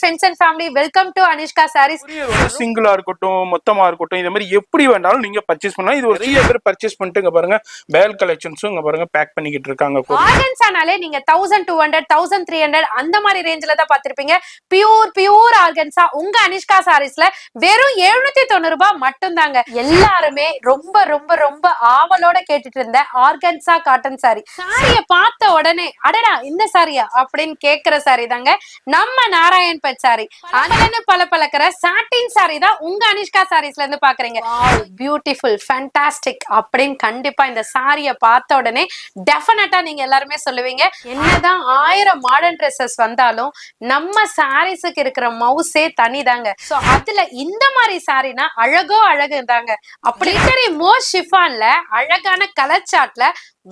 friends and family, welcome to Anishka Sarees. சிங்கிளா இருக்கட்டும் மொத்தமா இருக்கட்டும் இந்த மாதிரி எப்படி வேண்டாலும் நீங்க பர்ச்சேஸ் பண்ணலாம். இது ஒரு நிறைய பேர் பர்ச்சேஸ் பண்ணிட்டு இங்க பாருங்க பேல் கலெக்ஷன்ஸும் இங்க பாருங்க பேக் பண்ணிக்கிட்டு இருக்காங்க. ஆர்கன்ஸானாலே நீங்க 1200 1300 அந்த மாதிரி ரேஞ்சில தான் பாத்திருப்பீங்க. பியூர் ஆர்கன்ஸா உங்க அனிஷ்கா சாரீஸ்ல வெறும் 790 ரூபாய் மட்டும் தாங்க. எல்லாருமே ரொம்ப ரொம்ப ரொம்ப ஆவலோட கேட்டுட்டு இருந்த ஆர்கன்ஸா காட்டன் சாரி சாரிய பார்த்த உடனே அடடா இந்த சாரியா அப்படின்னு கேக்குற சாரி தாங்க நம்ம நாராயண் பெட் சாரி. அதுலன்னு பளபளக்கிற சாட்டின் சாரி தான் உங்க அனிஷ்கா சாரீஸ்ல இருந்து பாக்குறீங்க. பியூட்டிஃபுல் ஃபேண்டாஸ்டிக் அப்படின்னு கண்டிப்பா இந்த சாரிய பார்த்த உடனே டெஃபினட்டா நீங்க எல்லாருமே சொல்லுவீங்க. என்னதான் 1000 மாடர்ன் ட்ரெஸ்ஸஸ் வந்தாலும் நம்ம சாரீஸுக்கு இருக்கிற மவுஸே தனிதாங்க. சோ அதுல இந்த மாதிரி சாரினா அழகோ அழகு தாங்க. அப்படி மோஸ்ட் ஷிஃபான்ல அழகான கலர் சாட்ல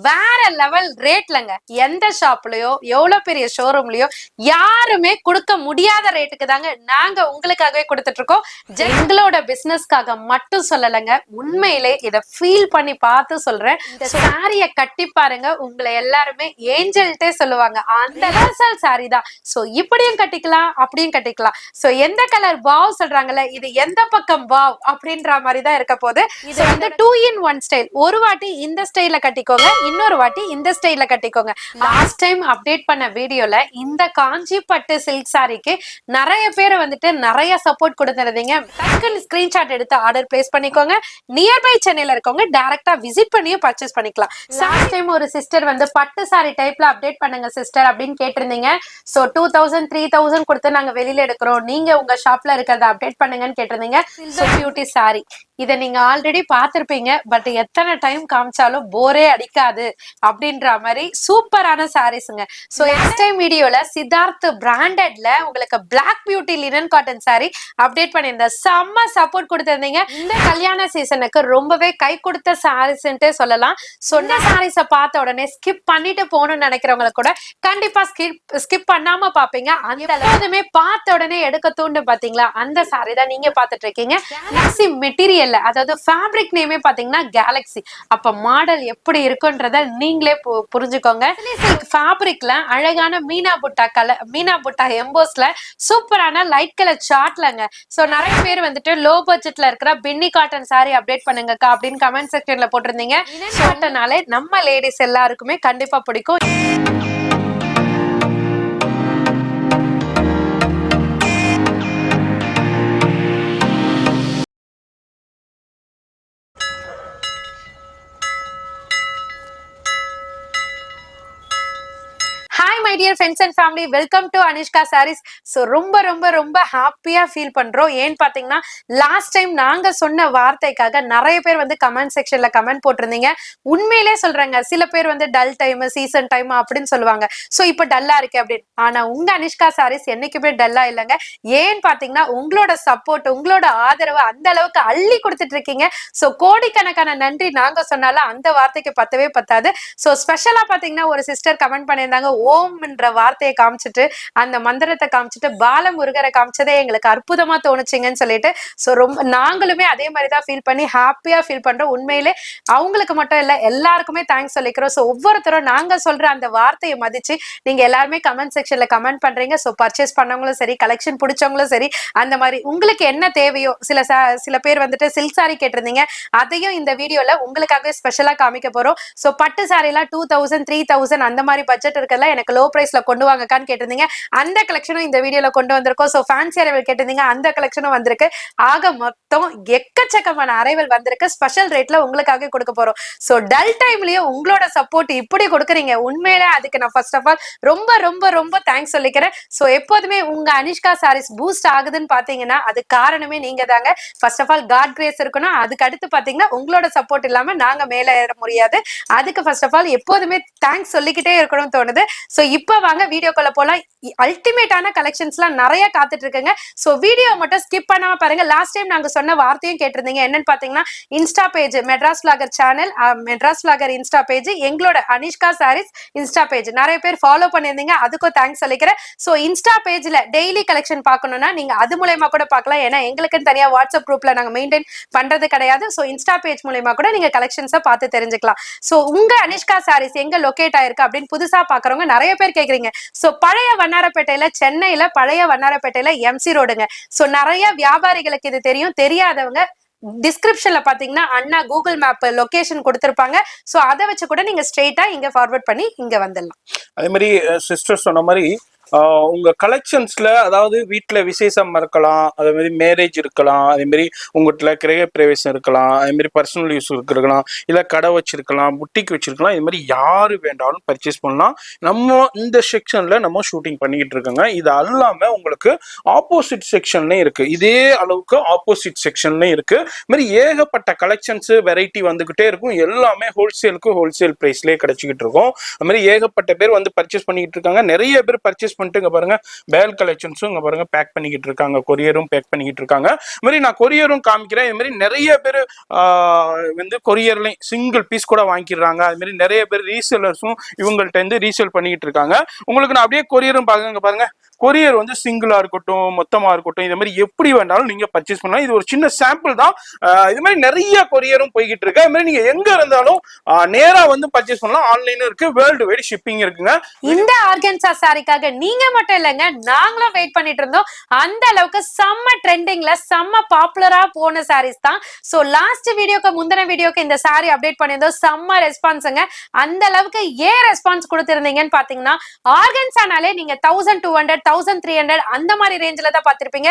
வேற லெவல் ரேட்லங்க எந்த ஷாப்லயோ எவ்வளவு பெரிய ஷோரூம்லயோ யாருமே கொடுக்க முடியாத ரேட்டுக்கு தாங்க நாங்க உங்களுக்காகவே கொடுத்துட்டு இருக்கோம். எங்களோட பிசினஸ்க்காக மட்டும் சொல்லலைங்க, உண்மையிலே இத ஃபீல் பண்ணி பார்த்து சொல்றேன். இந்த சாரிய கட்டி பாருங்க, உங்களை எல்லாருமே ஏஞ்சல்ட்டே சொல்லுவாங்க. அந்த ரிவர்சல் சாரி தான். சோ இப்படியும் கட்டிக்கலாம் அப்படியும் கட்டிக்கலாம். சோ எந்த கலர் வாவ் சொல்றாங்கல்ல, இது எந்த பக்கம் வாவ் அப்படின்ற மாதிரி தான் இருக்க போகுது. இது வந்து 2 in 1 ஸ்டைல். ஒரு வாட்டி இந்த ஸ்டைல கட்டிக்கோங்க, இன்னொரு வாட்டி இந்த ஸ்டைல்ல கட்டிக்கோங்க. லாஸ்ட் டைம் அப்டேட் பண்ண வீடியோல இந்த காஞ்சி பட்டு சில்க் சாரிக்கு நிறைய பேர் வந்துட்டு நிறைய சப்போர்ட் கொடுத்திருந்தீங்க. டக்குனு ஸ்கிரீன்ஷாட் எடுத்து ஆர்டர் பிளேஸ் பண்ணிக்கோங்க. நியர்பை சென்னையில இருக்கவங்க டைரக்டா விசிட் பண்ணியும் பர்ச்சேஸ் பண்ணிக்கலாம். லாஸ்ட் டைம் ஒரு சிஸ்டர் வந்து பட்டு சாரி டைப்ல அப்டேட் பண்ணுங்க சிஸ்டர் அப்படின்னு கேட்டிருந்தீங்க. சோ 2000 3000 கொடுத்து நாங்க வெளியில எடுக்கிறோம், நீங்க உங்க ஷாப்ல இருக்கிறத அப்டேட் பண்ணுங்கன்னு கேட்டிருந்தீங்க. பியூட்டி சாரி இதை நீங்க ஆல்ரெடி பார்த்திருப்பீங்க. பட் எத்தனை டைம் காமிச்சாலும் போரே அடிக்காது அப்படின்ற மாதிரி சூப்பரான சாரீஸ்ங்க. சோ நெக்ஸ்ட் டைம் வீடியோல சித்தார்த் பிராண்டட்ல உங்களுக்கு black beauty linen cotton sari update பண்ணியிருந்தேன். செம்ம சப்போர்ட் கொடுத்திருந்தீங்க. இந்த கல்யாண சீசனுக்கு ரொம்பவே கை கொடுத்த சாரீஸ்ன்ட்டே சொல்லலாம். சோ இந்த சாரீஸை பார்த்த உடனே ஸ்கிப் பண்ணிட்டு போகணும்னு நினைக்கிறவங்க கூட கண்டிப்பா ஸ்கிப் பண்ணாம பாப்பீங்க. அந்த எப்போதுமே பார்த்த உடனே எடுக்க தூண்டு பாத்தீங்களா, அந்த சாரி தான் நீங்க பாத்துட்டு இருக்கீங்க. மெட்டீரியல் அதாவது ஃபேப்ரிக் நேமே பாத்தீங்கன்னா கேலக்ஸி. அப்ப மாடல் எப்படி இருக்குன்றத நீங்களே புரிஞ்சுக்கோங்க. ஃபேப்ரிக்ல அழகான மீனா புட்டா எம்போஸ்ல சூப்பரான லைட் கலர் சார்ட்லங்க. சோ நிறைய பேர் வந்துட்டு லோ பட்ஜெட்ல இருக்கிற பின்னி காட்டன் சாரி அப்டேட் பண்ணுங்கக்கா அப்படின்னு கமெண்ட் செக்ஷன்ல போட்டிருந்தீங்க. காட்டனாலே நம்ம லேடிஸ் எல்லாருக்குமே கண்டிப்பா பிடிக்கும். My dear friends and family, welcome to Anishka Sarees. So ரொம்ப ரொம்ப ரொம்ப ஹாப்பியா ஃபீல் பண்றோம். ஏன்னு பாத்தீங்கன்னா லாஸ்ட் டைம் நாங்க சொன்ன வார்த்தைக்காக நிறைய பேர் வந்து கமெண்ட் செக்ஷன்ல கமெண்ட் போட்டிருந்தீங்க. உண்மையிலே சொல்றாங்க, சில பேர் வந்து டல் டைம் சீசன் டைம் அப்படின்னு சொல்லுவாங்க. சோ இப்ப டல்லா இருக்கு அப்படின்னு. ஆனா உங்க அனிஷ்கா சாரீஸ் என்னைக்குமே டல்லா இல்லைங்க. ஏன்னு பாத்தீங்கன்னா உங்களோட சப்போர்ட் உங்களோட ஆதரவு அந்த அளவுக்கு அள்ளி கொடுத்துட்டு இருக்கீங்க. சோ கோடிக்கணக்கான நன்றி நாங்க சொன்னாலும் அந்த வார்த்தைக்கு பத்தவே பத்தாது. சோ ஸ்பெஷலா பாத்தீங்கன்னா ஒரு சிஸ்டர் கமெண்ட் பண்ணியிருந்தாங்க, ஓம் என்ற வார்த்தையை காமிச்சிட்டு அந்த மந்திரத்தை காமிச்சிட்டு பாலமுருகரை காமிச்சதே எங்களுக்கு அற்புதமா தோணுச்சுங்கன்னு சொல்லிட்டு சோ ரொம்ப நாங்களுமே அதே மாதிரிதான் ஃபீல் பண்ணி ஹாப்பியா ஃபீல் பண்றோம். உண்மையிலே அவங்களுக்கு மட்டும் இல்ல எல்லாருக்குமே தேங்க்ஸ் சொல்லிக்கிறோம். சோ ஒவ்வொருத்தரும் நாங்க சொல்ற அந்த வார்த்தையை மதிச்சு நீங்க எல்லாருமே கமெண்ட் செக்ஷன்ல கமெண்ட் பண்றீங்க. சோ பர்ச்சேஸ் பண்ணவங்களும் சரி, கலெக்ஷன் பிடிச்சவங்களும் சரி, அந்த மாதிரி உங்களுக்கு என்ன தேவையோ சில பேர் வந்துட்டு சில்க் சாரி கேட்டிருந்தீங்க, அதையும் இந்த வீடியோல உங்களுக்காகவே ஸ்பெஷலா காமிக்க போறோம். சோ பட்டு சாரி எல்லாம் 2000 3000 அந்த மாதிரி பட்ஜெட் இருக்கல எனக்கு லோ பிரைஸ்ல கொண்டு வாங்கக்கான்னு கேட்டிருந்தீங்க. அந்த கலெக்ஷனும் இந்த வீடியோல கொண்டு வந்திருக்கோம். சோ ஃபேன்சி அரைவல் கேட்டிருந்தீங்க, அந்த கலெக்ஷனும் வந்திருக்கு. ஆக மொத்தம் எக்கச்சக்கமான அரைவல் வந்திருக்கு. ஸ்பெஷல் ரேட்ல உங்களுக்காக கொடுக்க போறோம். சோ டல் டைம்லயும் உங்களோட சப்போர்ட் இப்படி கொடுக்குறீங்க, உண்மையிலே அதுக்கு நான் ஃபர்ஸ்ட் ஆஃப் ஆல் ரொம்ப ரொம்ப ரொம்ப தேங்க்ஸ் சொல்லிக்கிறேன். சோ எப்போதுமே உங்க அனிஷ்கா சாரீஸ் பூஸ்ட் ஆகுதுன்னு பாத்தீங்கன்னா அது காரணமே நீங்க தாங்க. First of all God grace இருக்கணும். அதுக்கு அடுத்து பாத்தீங்கன்னா உங்களோட சப்போர்ட் இல்லாம நாங்க மேல ஏற முடியாது. அதுக்கு ஃபர்ஸ்ட் ஆஃப் ஆல் எப்போதுமே தேங்க்ஸ் சொல்லிக்கிட்டே இருக்கணும்னு தோணுது. சோ இப்ப வாங்க வீடியோக்குள்ள போலாம். அல்டிமேட்டான கலெக்ஷன்ஸ்லாம் நிறைய காத்துட்டு இருக்குங்க. சோ வீடியோ மட்டும் ஸ்கிப் பண்ணாம பாருங்க. லாஸ்ட் டைம் நாங்க சொன்ன வார்த்தையும் கேட்டிருந்தீங்க. என்னன்னு பாத்தீங்கன்னா insta page Madras flogger channel, Madras flogger insta page, எங்களோட அனிஷ்கா சாரீஸ் இன்ஸ்டா பேஜ் நிறைய பேர் ஃபாலோ பண்ணிருந்தீங்க. அதுக்கும் தேங்க்ஸ் சொல்லிக்கிறேன். சோ இன்ஸ்டா பேஜ்ல டெய்லி கலெக்ஷன் பார்க்கணும்னா நீங்க அது மூலமா கூட பார்க்கலாம். ஏன்னா எங்களுக்குன்னு தனியா வாட்ஸ்அப் குரூப்ல நாங்க மெயின்டைன் பண்றது கிடையாது. சோ இன்ஸ்டா பேஜ் மூலமா கூட நீங்க கலெக்ஷன்ஸை பார்த்து தெரிஞ்சுக்கலாம். சோ உங்க அனிஷ்கா சாரீஸ் எங்க லொகேட் ஆயிருக்கு அப்படின்னு புதுசா பாக்குறவங்க நிறைய பேர் கேக்குறீங்க. சோ பழைய வண்ணாரப்பேட்டையில, சென்னையில பழைய வண்ணாரப்பேட்டையில எம்சி ரோடுங்க. சோ நிறைய வியாபாரிகளுக்கு இது தெரியும். தெரியாதவங்க டிஸ்கிரிப்ஷன்ல பாத்தீங்கன்னா அண்ணா கூகுள் மேப் லொகேஷன் கொடுத்திருப்பாங்க. சோ அதை வச்சு கூட நீங்க ஸ்ட்ரெயிட்டா இங்க ஃபார்வர்ட் பண்ணி இங்க வந்துடலாம். அதே மாதிரி சிஸ்டர் சொன்ன மாதிரி உங்க கலெக்ஷன்ஸ்ல, அதாவது வீட்டுல விசேஷம் இருக்கலாம், அதே மாதிரி மேரேஜ் இருக்கலாம், அதே மாதிரி உங்ககிட்ட கிரக பிரவேசம் இருக்கலாம், அதே மாதிரி பர்சனல் யூஸ் இருக்கலாம், இல்ல கடை வச்சிருக்கலாம், புட்டிக் வச்சிருக்கலாம், இது மாதிரி யாரு வேண்டாலும் பர்ச்சேஸ் பண்ணலாம். நம்ம இந்த செக்ஷன்ல நம்ம ஷூட்டிங் பண்ணிக்கிட்டு இருக்கோங்க. இது அல்லாம உங்களுக்கு ஆப்போசிட் செக்ஷன்லயும் இருக்கு, இதே அளவுக்கு ஆப்போசிட் செக்ஷன்லயும் இருக்கு. இது மாதிரி ஏகப்பட்ட கலெக்ஷன்ஸ் வெரைட்டி வந்துகிட்டே இருக்கும். எல்லாமே ஹோல்சேலுக்கு ஹோல்சேல் பிரைஸ்லயே கிடைச்சிக்கிட்டு இருக்கும். அது மாதிரி ஏகப்பட்ட பேர் வந்து பர்ச்சேஸ் பண்ணிக்கிட்டு இருக்காங்க. நிறைய பேர் பர்ச்சேஸ் பண்ணிட்டு இங்க பாருங்க பேல் கலெக்ஷன்ஸும் இங்க பாருங்க பேக் பண்ணிக்கிட்டு இருக்காங்க, கொரியரும் பேக் பண்ணிக்கிட்டு இருக்காங்க. இது மாதிரி நான் கொரியரும் காமிக்கிறேன். இது மாதிரி நிறைய பேர் வந்து கொரியர்லயும் சிங்கிள் பீஸ் கூட வாங்கிடுறாங்க. அது மாதிரி நிறைய பேர் ரீசேலர்ஸும் இவங்கள்ட்ட இருந்து ரீசேல் பண்ணிக்கிட்டு இருக்காங்க. உங்களுக்கு நான் அப்படியே கொரியரும் பாருங்க, கொரியர் வந்து சிங்கிளா இருக்கட்டும், மொத்தமா இருக்கட்டும், இது மாதிரி எப்படி வேண்டாலும் நீங்க பர்ச்சேஸ் பண்ணலாம். இது ஒரு சின்ன சாம்பிள் தான். இது மாதிரி நிறைய கொரியரும் போய்கிட்டு இருக்கு. அது மாதிரி நீங்க எங்க இருந்தாலும் நேரா வந்து பர்ச்சேஸ் பண்ணலாம். ஆன்லைனும் இருக்கு, வேர்ல்டு வைட் ஷிப்பிங் இருக்குங்க. இந்த ஆர்கன்சா சாரிக்காக நீங்க மட்டும் இல்லைங்க, நாங்களும் வெயிட் பண்ணிட்டு இருந்தோம். அந்த அளவுக்கு செம்ம ட்ரெண்டிங்ல செம்ம பாப்புலரா போன சாரீஸ் தான். சோ லாஸ்ட் வீடியோக்கு முந்தின வீடியோக்கு இந்த சாரி அப்டேட் பண்ணியிருந்தோம். செம்ம ரெஸ்பான்ஸுங்க. அந்த அளவுக்கு ஏன் ரெஸ்பான்ஸ் கொடுத்திருந்தீங்கன்னு பாத்தீங்கன்னா, ஆர்கன்சானாலே நீங்க 1200 1300 அந்த மாதிரி ரேஞ்சில தான் பார்த்திருப்பீங்க.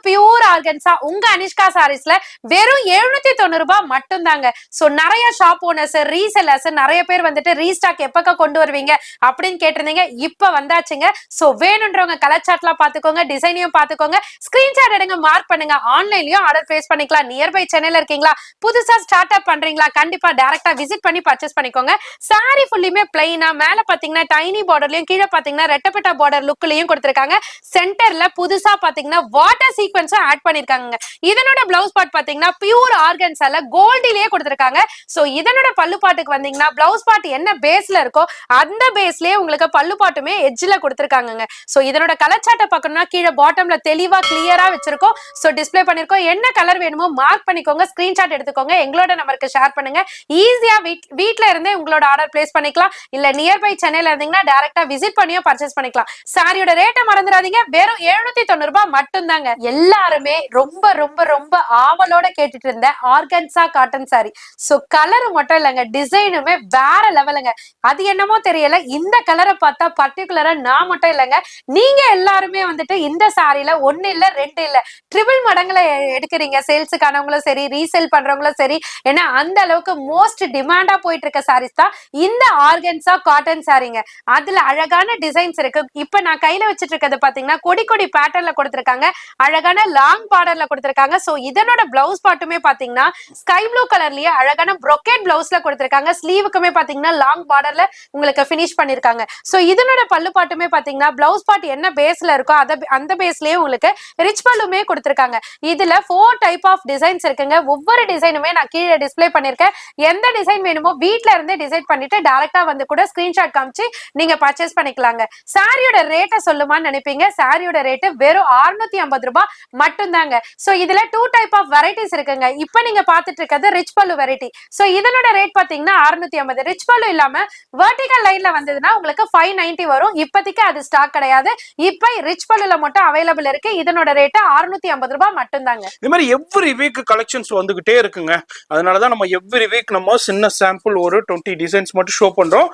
பியூர் ஆர்கன்சா உங்க அனிஷ்கா சாரீஸ்ல வெறும் 790 ரூபாய் மட்டும் தாங்க. சோ நிறைய ஷாப் ஓனர்ஸ், ரீசெல்லர்ஸ் நிறைய பேர் வந்துட்டு ரீஸ்டாக் எப்பக்க கொண்டு வருவீங்க அப்படின்னு கேட்டிருந்தீங்க. இப்ப வந்தாச்சுங்க. சோ வேணும்ன்றவங்க கலர் சார்ட்லாம் பாத்துக்கோங்க, டிசைனையும் பாத்துக்கோங்க, ஸ்கிரீன்ஷாட் எடுங்க, மார்க் பண்ணுங்க. ஆன்லைன்லயும் ஆர்டர் பிளேஸ் பண்ணிக்கலாம். நியர்பை சென்னையில இருக்கீங்களா, புதுசா ஸ்டார்ட் அப் பண்றீங்களா, கண்டிப்பா டைரக்டா விசிட் பண்ணி பர்ச்சேஸ் பண்ணிக்கோங்க. சாரி ஃபுல்லுமே பிளைனா, மேல பாத்தீங்கன்னா டைனி பார்டர்லயும், கீழே பாத்தீங்கன்னா ரெட்டப்பட்ட பார்டர் லுக்லயும் கொடுத்திருக்காங்க. சென்டர்ல புதுசா பாத்தீங்கன்னா வாட்டர் சீக்வென்ஸும் ஆட் பண்ணிருக்காங்க. இதனோட பிளவுஸ் பார்ட் பாத்தீங்கன்னா பியூர் ஆர்கன்சால கோல்டிலேயே கொடுத்திருக்காங்க. சோ இதனோட பல்லு பாட்டுக்கு வந்தீங்கன்னா பிளவுஸ் பார்ட் என்ன பேஸ்ல இருக்கோ அந்த பேஸ்லயே உங்களுக்கு பல்லு பாட்டுமே எட்ஜ்ல கொடுத்திருக்காங்க. சோ இதனோட கலர் சார்ட்டை பார்க்கணும்னா கீழே பாட்டம்ல தெளிவா கிளியரா வச்சிருக்கோம். சோ டிஸ்ப்ளே பண்ணிருக்கோம். என்ன கலர் வேணுமோ மார்க் பண்ணிக்கோங்க, ஸ்கிரீன்ஷாட் எடுத்துக்கோங்க, எங்களோட நம்பருக்கு ஷேர் பண்ணுங்க. ஈஸியா வீட்ல இருந்தே உங்களோட ஆர்டர் பிளேஸ் பண்ணிக்கலாம். இல்ல நியர்பை சென்னையில இருந்தீங்கன்னா டைரக்டா விசிட் பண்ணியோ பர்ச்சேஸ் பண்ணிக்கலாம். சாரியோட ரேட்டை மறந்துடாதீங்க, வெறும் 790 ரூபாய் மட்டும் தாங்க. எல்லாருமே ரொம்ப ரொம்ப ரொம்ப ஆவலோட கேட்டுட்டு இருந்த organza cotton sorry. So colour மட்டும் இல்லங்க, டிசைனுமே வேற லெவலுங்க. அது என்னமோ தெரியல, இந்த கலரை பார்த்தா பர்டிகுலரா நான் மட்டும் இல்லங்க, நீங்க எல்லாருமே வந்துட்டு இந்த சாரில 1 இல்ல 2 இல்ல ட்ரிபிள் மடங்குல எடுக்கிறீங்க. சேல்ஸுக்கானவங்களும் சரி, ரீசேல் பண்றவங்களும் சரி. ஏன்னா அந்த அளவுக்கு மோஸ்ட் டிமாண்டா போயிட்டு இருக்க சாரீஸ் தான் இந்த ஆர்கன்சா காட்டன் சாரிங்க. அதுல அழகான டிசைன்ஸ் இருக்கு. இப்ப நான் கையில வச்சிட்டு இருக்கிறது பாத்தீங்கன்னா கொடி பேட்டர்ன்ல கொடுத்திருக்காங்க, அழகான லாங் பார்டர்ல கொடுத்திருக்காங்க. சோ இதனோட பிளவுஸ் பாட்டுமே பாத்தீங்கன்னா ஸ்கை ப்ளூ கலர்லயே அழகான ப்ரோக்கேட் பிளவுஸ்ல கொடுத்திருக்காங்க. ஸ்லீவுக்குமே பாத்தீங்கன்னா லாங் பார்டர்ல உங்களுக்கு பினிஷ் பண்ணிருக்காங்க. சோ இதனோட பல்லு பாட்டுமே பாத்தீங்கன்னா பிளவுஸ் பார்ட் என்ன பேஸ்ல இருக்கோ அந்த பேஸ்லயே உங்களுக்கு ரிச் பல்லுமே கொடுத்திருக்காங்க. இதுல 4 டைப் ஆஃப் டிசைன்ஸ் இருக்குங்க. ஒவ்வொரு டிசைனுமே நான் கீழே டிஸ்ப்ளே பண்ணிருக்கேன். எந்த டிசைன் வேணுமோ வீட்ல இருந்தே டிசைட் பண்ணிட்டு டைரக்டா வந்து கூட ஸ்கிரீன்ஷாட் காமிச்சு நீங்க பர்ச்சேஸ் பண்ணிக்கலாங்க. சாரியோட ரேட்டை சொல்லுமான்னு நினைப்பீங்க. சாரியோட ரேட்டு வெறும் 650 ரூபாய் மட்டும் தாங்க. சோ இதுல 2 டைப் ஆஃப் வெரைட்டிஸ் இருக்குங்க. இப்ப நீங்க பாத்துட்டு இருக்கிறது ரிச் பல்லு வெரைட்டி. சோ இதனோட ரேட் பாத்தீங்கன்னா 650. ரிச் பல்லு இல்லாம வெர்டிகல் லைன்ல வந்ததுன்னா உங்களுக்கு 590 வரும். இப்போதைக்கு அது ஸ்டாக் கிடையாது. இப்ப ரிச் பல்லுல மட்டும் அவைலபிள் இருக்கு. இதனோட ரேட்டு 650 ரூபாய் மட்டும் தாங்க. இது மாதிரி எவ்ரி வீக் கலெக்ஷன்ஸ் வந்துகிட்டே இருக்குங்க. அதனாலதான் நம்ம எவ்ரி வீக் நம்ம சின்ன சாம்பிள் ஒரு 20 டிசைன்ஸ் மட்டும் ஷோ பண்றோம்.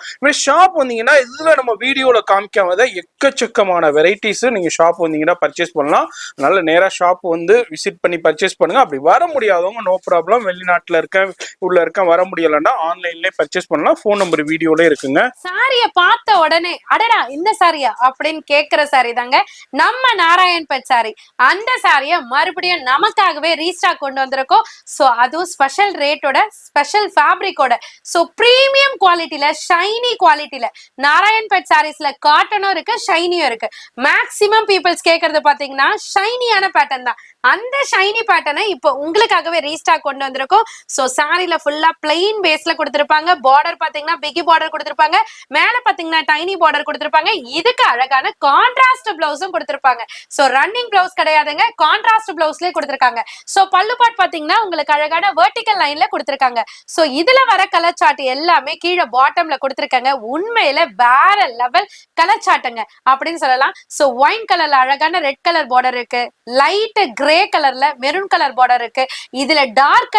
ஷாப் வந்தீங்கன்னா இதுல நம்ம வீடியோல காமிக்காம எக்கச்சக்கமான வெரைட்டிஸ் நீங்க ஷாப் வந்தீங்கன்னா பர்ச்சேஸ் பண்ணலாம். அதனால நேரா ஷாப் வந்து விசிட் பண்ணி பர்ச்சேஸ் பண்ணுங்க. அப்படி வர முடியாதவங்க நோ ப்ராப்ளம், வெளிநாட்டுல இருக்க உள்ள இருக்க வர முடியலன்னா ஆன்லைன்லயே பர்ச்சேஸ் பண்ணலாம். போன் நம்பர் வீடியோல இருக்குங்க. சாரிய பார்த்த உடனே அடடா இந்த சாரியா அப்படின்னு கேக்குற சாரி தாங்க நம்ம நாராயண் பெட் சாரி. அந்த சாரிய மறுபடியும் நமக்காகவே ரீஸ்டாக் கொண்டு வந்திருக்கோம். சோ அதுவும் ஸ்பெஷல் ரேட்டோட, ஸ்பெஷல் ஃபேப்ரிக்கோட, சோ பிரீமியம் குவாலிட்டில, ஷைனி குவாலிட்டில நாராயண் பெட் சாரீஸ்ல காட்டனும் இருக்கு, ஷைனியும் இருக்கு. இருக்கு. மேக்சிமம் பீப்புள்ஸ் கேக்குறது பாத்தீங்கன்னா ஷைனியான பேட்டர்ன் தான். அந்த ஷைனி பேட்டர்னை இப்போ உங்களுக்காகவே ரீஸ்டாக் கொண்டு வந்திருக்கோம். சோ சாரில ஃபுல்லா பிளெயின் பேஸ்ல கொடுத்திருப்பாங்க. பார்டர் பாத்தீங்கன்னா பிகி பார்டர் கொடுத்திருப்பாங்க. மேல பாத்தீங்கன்னா டைனி பார்டர் கொடுத்திருப்பாங்க. இதுக்கு அழகான கான்ட்ராஸ்ட் பிளவுஸும் கொடுத்திருப்பாங்க. சோ ரன்னிங் பிளவுஸ் கிடையாதுங்க, கான்ட்ராஸ்ட் பிளவுஸ்லயே கொடுத்திருக்காங்க. சோ பல்லு பார்ட் பாத்தீங்கன்னா உங்களுக்கு அழகான வெர்டிகல் லைன்ல கொடுத்திருக்காங்க. சோ இதுல வர கலர் சார்ட் எல்லாமே கீழே பாட்டம்ல கொடுத்திருக்காங்க. உண்மையில வேற லெவல் கலர் சார்ட்டுங்க அப்படின்னு சொல்லலாம். சோ ஒயின் கலர்ல அழகான ரெட் கலர் பார்டர் இருக்கு, லைட் கிரே கலர்ல மெரூன் கலர் பார்டர் இருக்கு. இதுல டார்க்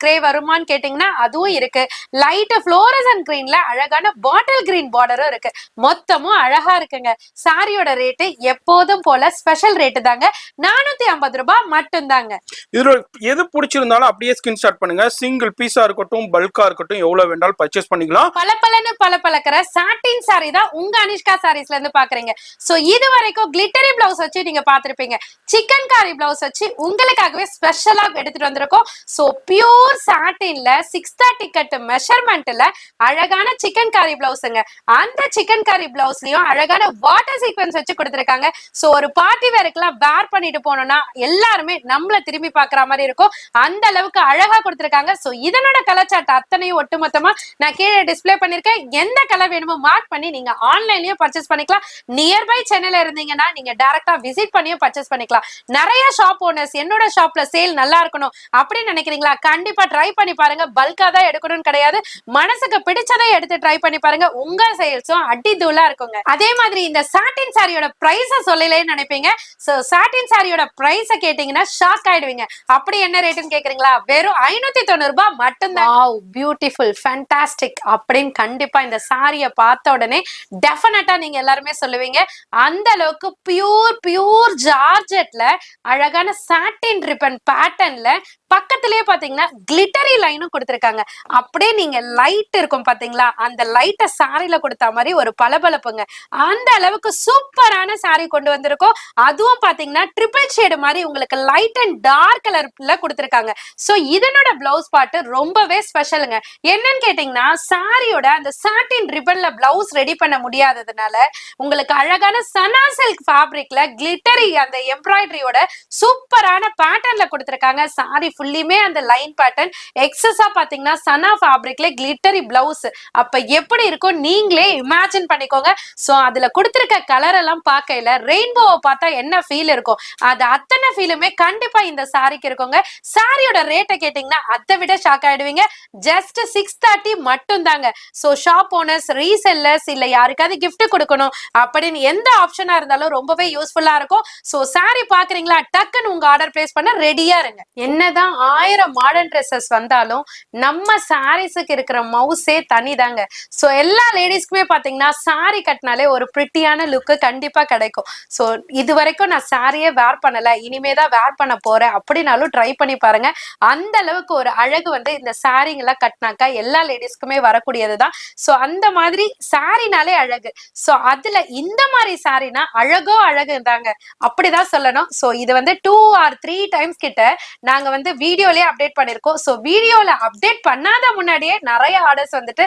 கிரே வருமான்னு கேட்டீங்கன்னா அதுவும் இருக்கு. லைட் ஃப்ளோரசன்ட் கிரீன்ல அழகான பாட்டில் கிரீன் பார்டரும் இருக்கு. மொத்தமும் அழகா இருக்குங்க. சாரியோட ரேட்டு எப்போதும் போல ஸ்பெஷல் ரேட்டு தாங்க, 450 ரூபாய் மட்டும் தாங்க. இதுல எது பிடிச்சிருந்தாலும் அப்படியே ஸ்கிரீன்ஷாட் பண்ணுங்க. சிங்கிள் பீஸா இருக்கட்டும் பல்கா இருக்கட்டும் எவ்வளவு வேண்டாலும் பர்ச்சேஸ் பண்ணிக்கலாம். பலப்பலன்னு பலப்பலக்கிற சாட்டின் சாரி தான் உங்க அனிஷ்கா சாரீஸ்ல இருந்து பாக்குறீங்க. சோ இது வரைக்கும் கிளிட்டரி பிளவுஸ் வச்சு நீங்க பாத்திருப்பீங்க. சிக்கன் காரி பிளவுஸ் வச்சு உங்களுக்காகவே ஸ்பெஷலா எடுத்துட்டு வந்திருக்கோம். சோ பியூர் சாட்டின்ல 630 கட் மெஷர்மெண்ட்ல அழகான சிக்கன் காரி பிளவுஸ்ங்க. அந்த சிக்கன் காரி பிளவுஸ்லயும் அழகான வாட்டர் சீக்வென்ஸ் வச்சு கொடுத்திருக்காங்க. சோ ஒரு பார்ட்டி வேர்க்கெல்லாம் வேர் பண்ணிட்டு போனோம்னா எல்லாருமே நம்மள திரும்பி பாக்குற மாதிரி இருக்கும். அந்த அளவுக்கு அழகா கொடுத்திருக்காங்க. சோ இதனோட கலர் சார்ட் அத்தனையும் ஒட்டுமொத்தமா நான் கீழே டிஸ்ப்ளே பண்ணிருக்கேன். எந்த கலர் வேணுமோ மார்க் பண்ணி நீங்க ஆன்லைன்லயும் பர்ச்சேஸ் பண்ணிக்கலாம். நியர்பை சென்னையில இருந்தீங்கன்னா நீங்க டைரக்டா விசிட் பண்ணியும் பர்ச்சேஸ் பண்ணிக்கலாம். நிறைய ஷாப் ஓனர்ஸ் என்னோட ஷாப்ல சேல் நல்லா இருக்கணும் அப்படின்னு நினைக்கிறீங்களா? கண்டிப்பா ட்ரை பண்ணி பாருங்க. பல்கா தான் எடுக்கணும்னு கிடையாது, மனசுக்கு பிடிச்சதை எடுத்து ட்ரை பண்ணி பாருங்க. உங்க சேல்ஸும் அடி தூளா இருக்குங்க. அதே மாதிரி இந்த சாட்டின் சாரியோட பிரைஸ சொல்லலேன்னு நினைப்பீங்க. சோ சாட்டின் சாரியோட பிரைஸ கேட்டீங்கன்னா ஷாக் ஆயிடுவீங்க. அப்படி என்ன ரேட்னு கேக்குறீங்களா? வெறும் 590 ரூபாய் மட்டும்தான். வாவ், பியூட்டிஃபுல், ஃபேண்டாஸ்டிக் அப்படின்னு கண்டிப்பா இந்த சாரியை பார்த்த உடனே டெஃபினட்டா நீங்க எல்லாருமே சொல்லுவீங்க. அந்த அளவுக்கு பியூர் ஜார்ஜெட்ல அழகான சாட்டின் ரிப்பன் பேட்டர்ன்ல பக்கத்திலேயே பாத்தீங்கன்னா கிளிட்டரி லைனும் கொடுத்திருக்காங்க. அப்படியே நீங்க லைட் இருக்கும் பாத்தீங்களா, அந்த லைட்ட சாரில கொடுத்த மாதிரி ஒரு பளபளப்புங்க. அந்த அளவுக்கு சூப்பரான சாரி கொண்டு வந்திருக்கோம். அதுவும் பாத்தீங்கன்னா ட்ரிபிள் ஷேடு மாதிரி உங்களுக்கு லைட் அண்ட் டார்க் கலர்ல கொடுத்திருக்காங்க. சோ இதனோட பிளவுஸ் பார்ட் ரொம்பவே ஸ்பெஷலுங்க. என்னன்னு கேட்டீங்கன்னா சாரியோட அந்த சாட்டின் ரிப்பன்ல பிளவுஸ் ரெடி பண்ண முடியாததுனால உங்களுக்கு அழகான சனா சில்க் ஃபேப்ரிக்ல கிளிட்டரி அந்த எம்ப்ராய்டரியோட சூப்பரான பேட்டர்ன்ல கொடுத்திருக்காங்க. சாரி ஃபுல்லியுமே அந்த லைன் பேட்டர்ன், எக்ஸஸா பாத்தீங்கன்னா சனா ஃபேப்ரிக்ல கிளிட்டரி பிளவுஸ். அப்ப எப்படி இருக்கும் நீங்களே இமேஜின் பண்ணிக்கோங்க. சோ அதுல கொடுத்திருக்க கலர் எல்லாம் பார்க்கையில ரெயின்போவை பார்த்தா என்ன ஃபீல் இருக்கும், அது அத்தனை ஃபீலுமே கண்டிப்பா இந்த சாரிக்கு இருக்குங்க. சாரியோட ரேட்டை கேட்டீங்கன்னா அதை விட ஷாக் ஆயிடுவீங்க. ஜஸ்ட் 630 மட்டும் தாங்க. சோ ஷாப் ஓனர்ஸ், ரீசெல்லர்ஸ், இல்ல யாருக்காவது கிஃப்ட் கொடுக்கணும் அப்படின்னு எந்த ஆப்ஷனா இருந்தாலும் ரொம்பவே யூஸ்ஃபுல்லா இருக்கும். சோ சாரி பாக்குறீங்களா, டக்குன்னு உங்க ஆர்டர் பிளேஸ் பண்ண ரெடியா இருங்க. என்னதான் 1000 மாடர்ன் ட்ரெஸ்ஸஸ் வந்தாலும் நம்ம சாரீஸுக்கு இருக்கிற மவுஸே தனிதாங்க. சோ எல்லா லேடிஸ்க்குமே பாத்தீங்கன்னா சாரி கட்டினாலே ஒரு பிரிட்டியான லுக்கு கண்டிப்பா கிடைக்கும். சோ இது வரைக்கும் நான் சாரியே வேர் பண்ணல, இனிமேதான் வேர் பண்ண போறேன் அப்படின்னாலும் ட்ரை பண்ணி பாருங்க. அந்த அளவுக்கு ஒரு அழகு வந்து இந்த சாரிங்கெல்லாம் கட்டினாக்கா எல்லா லேடிஸ்க்குமே வரக்கூடியதுதான். சோ அந்த மாதிரி சாரினாலே அழகு. சோ அதுல இந்த மாதிரி சாரினா அழகோ அழகு தாங்க, அப்படிதான் சொல்லணும். சோ இது வந்து 2 or 3 டைம்ஸ் கிட்ட நாங்க வந்து வீடியோலயே அப்டேட் பண்ணிருக்கோம். சோ வீடியோல அப்டேட் பண்ணாத முன்னாடியே நிறைய ஆர்டர்ஸ் வந்துட்டு